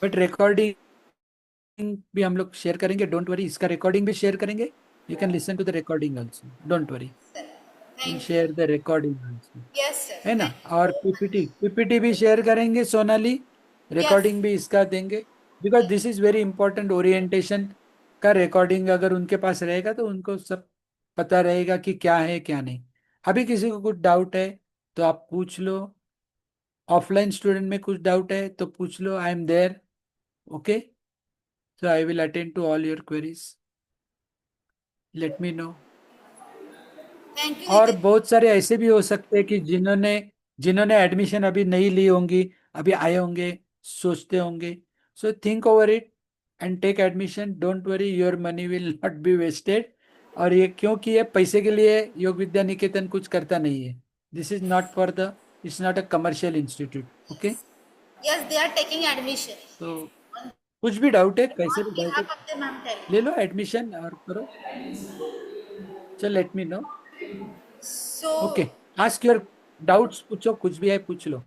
but recording भी हम लोग शेयर करेंगे, डोंट वरी। इसका रिकॉर्डिंग भी शेयर करेंगे, you can listen to the recording also, don't worry. sir. Will Thank you. Share the recording also, Yes, sir. है ना। Thank और you very much. पीपीटी भी शेयर करेंगे सोनाली, Yes. रिकॉर्डिंग भी इसका देंगे, because this is very important. Orientation का recording अगर उनके पास रहेगा तो उनको सब पता रहेगा कि क्या है क्या नहीं। अभी किसी को कुछ डाउट है तो आप पूछ लो, ऑफलाइन स्टूडेंट में कुछ डाउट है तो पूछ लो, I am there. Okay, so I will attend to all your queries, let me know. Thank you, और Nitin. बहुत सारे ऐसे भी हो सकते हैं कि जिन्होंने जिन्होंने एडमिशन अभी नहीं ली होंगी, अभी आए होंगे, सोचते होंगे, so think over it and take admission, don't worry, your money will not be wasted. और ये क्योंकि ये पैसे के लिए योग विद्या निकेतन कुछ करता नहीं है, this is not for the, it's not a commercial institute. Okay, Yes, they are taking admission तो कुछ भी डाउट है, कैसे on भी डाउट है, behalf of the ma'am ले tell. लो एडमिशन और करो। चल late me no. Okay, So, ask your doubts, पूछो, कुछ भी है पूछ लो।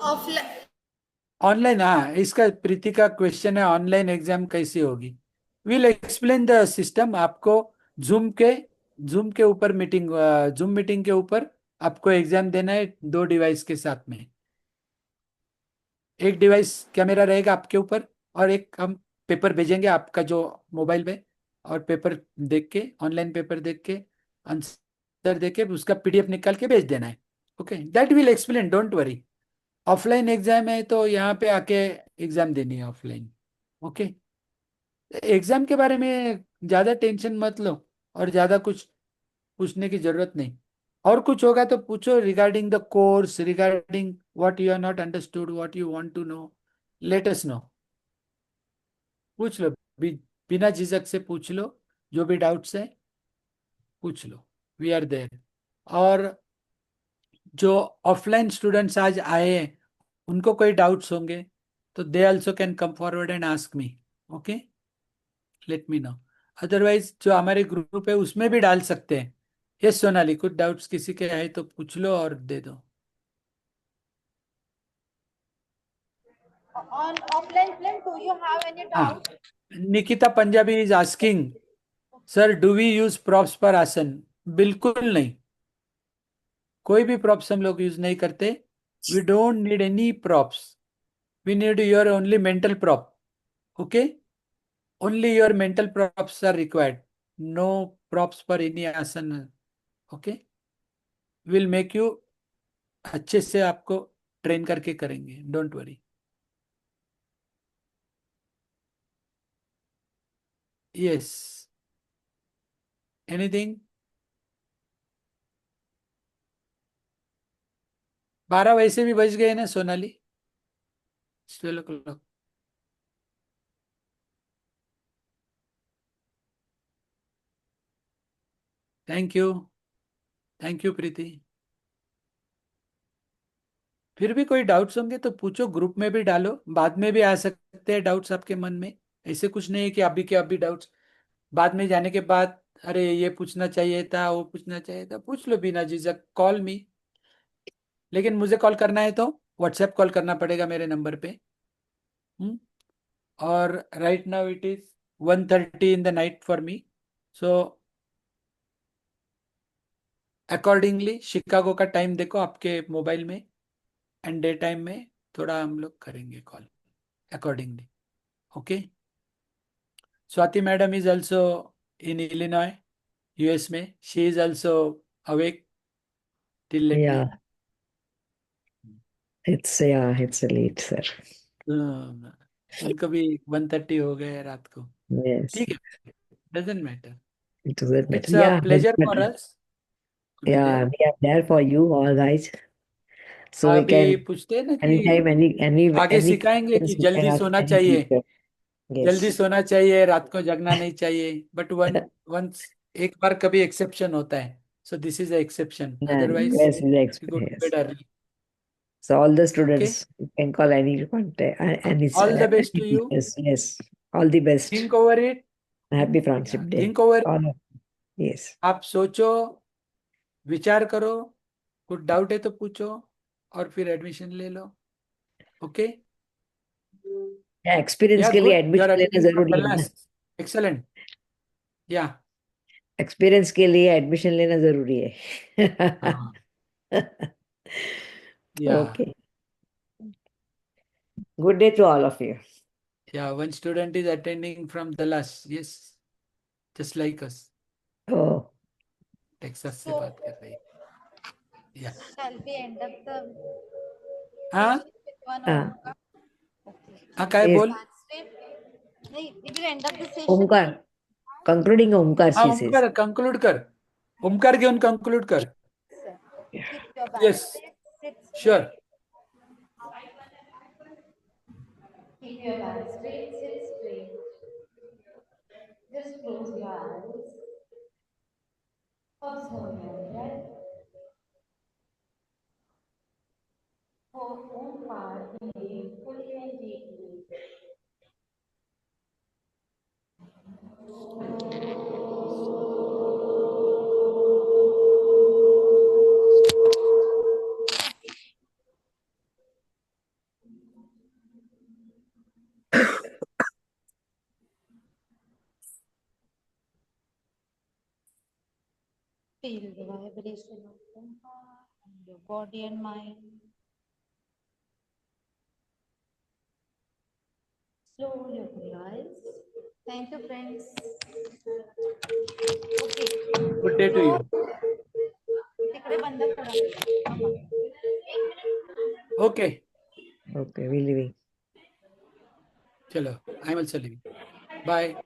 offline. ऑनलाइन, हाँ, इसका प्रीति का क्वेश्चन है, ऑनलाइन एग्जाम कैसी होगी। विल एक्सप्लेन द सिस्टम आपको। जूम के जूम के ऊपर मीटिंग, जूम मीटिंग के ऊपर आपको एग्जाम देना है, दो डिवाइस के साथ में। एक डिवाइस कैमरा रहेगा आपके ऊपर, और एक हम पेपर भेजेंगे आपका जो मोबाइल में, और पेपर देख के, ऑनलाइन पेपर देख के, आंसर देख के उसका पीडीएफ निकाल के भेज देना है। Okay, that will explain, don't worry. Offline exam है तो यहाँ पे आके एग्जाम देनी है ऑफलाइन। ओके, एग्जाम के बारे में ज्यादा टेंशन मत लो, और ज्यादा कुछ पूछने की जरूरत नहीं। और कुछ होगा तो पूछो, regarding the course, regarding what you are not understood, what you want to know, let us know. पूछ लो, बि, बिना झिझक से पूछ लो, जो भी डाउट्स है पूछ लो, वी आर देयर। और जो ऑफलाइन स्टूडेंट्स आज आए हैं उनको कोई डाउट्स होंगे तो they also can come forward and ask me. Okay, late me no. Otherwise जो हमारे ग्रुप है उसमें भी डाल सकते हैं। यस सोनाली, कुछ डाउट्स किसी के आए तो पूछ लो और दे दो। On offline plan, do you have any हाँ, doubt? Nikita Punjabi is asking, sir, do we use props पर आसन? बिल्कुल नहीं, कोई भी props हम लोग यूज नहीं करते. We don't need any props. We need your only mental prop. Okay? Only your mental props are required. No props for any asana. Okay? We'll make you अच्छे से आपको ट्रेन करके करेंगे. Don't worry. Yes. Anything? 12 वैसे भी बज गए ना Sonali. 12 o'clock. Thank you. Thank you Preeti. फिर भी कोई डाउट्स होंगे तो पूछो, ग्रुप में भी डालो, बाद में भी आ सकते हैं डाउट्स आपके मन में. ऐसे कुछ नहीं है कि अभी के अभी डाउट्स, बाद में जाने के बाद अरे ये पूछना चाहिए था, वो पूछना चाहिए था, पूछ लो बिना झिझक. कॉल मी. लेकिन मुझे कॉल करना है तो व्हाट्सएप कॉल करना पड़ेगा मेरे नंबर पे. हम्म. और right now it is 1:30 in the night for me. So accordingly Chicago का टाइम देखो आपके मोबाइल में, एंड डे टाइम में थोड़ा हम लोग करेंगे call accordingly. Okay. Swati madam is also in Illinois, US में. She is also awake till lately. Yeah, it's late, sir. उनको भी 1:30 हो गए रात को. Yes, ठीक है, doesn't matter. it doesn't matter. It's a Yeah, pleasure doesn't for matter. Us to be Yeah, there. we are there for you all guys. So we अभी can पूछते हैं ना anytime, कि आगे any सिखाएंगे कि questions you can जल्दी ask सोना any चाहिए, teacher. जल्दी Yes. सोना चाहिए, रात को जगना नहीं चाहिए. बट वंस एक बार कभी एक्सेप्शन होता है. So this is a exception, And otherwise yes, is the you go to experience. Bed early. So all the okay. students, you can call any contact, all the best any to you. teachers. Yes, all the best. Think over it. Happy Friendship Day. Think over. All of yes. आप सोचो, विचार करो, कुछ doubt है तो पूछो, और फिर एडमिशन ले लो. ओके. Yeah, experience या के लिए गुड, यू आर admission लेना अटेंडिंग फ्रॉम जरूरी है ना. डल्लास. एक्सेलेंट. या. एक्सपीरियंस के लिए एडमिशन लेना जरूरी है. हाँ. या. Okay. Good day to all of you. या. One student is attending from Dallas. Yes, just like us. Oh, Texas से बात कर रही है. या. Shall we end up the हाँ. session with one हाँ. Omkar? Okay. हाँ, काय Yes. बोल. नहीं, did you end up the session? Omkar, concluding Omkar हाँ, she says. ओमकार कंक्लूड कर. ओमकार घेऊन कंक्लूड कर. Sir, keep your back Yes. straight, sit straight. Sure. Keep your back straight, sit straight. Just close your eyes. Observe your breath. For Omkar, inhale fully and deeply. Feel the vibration of Omkar in your body and mind. Slowly open your eyes. Thank you, friends. Okay. Good day to you. तिकडे बंद करा. Okay. Okay, we're leaving. चलो, I am also leaving. Bye.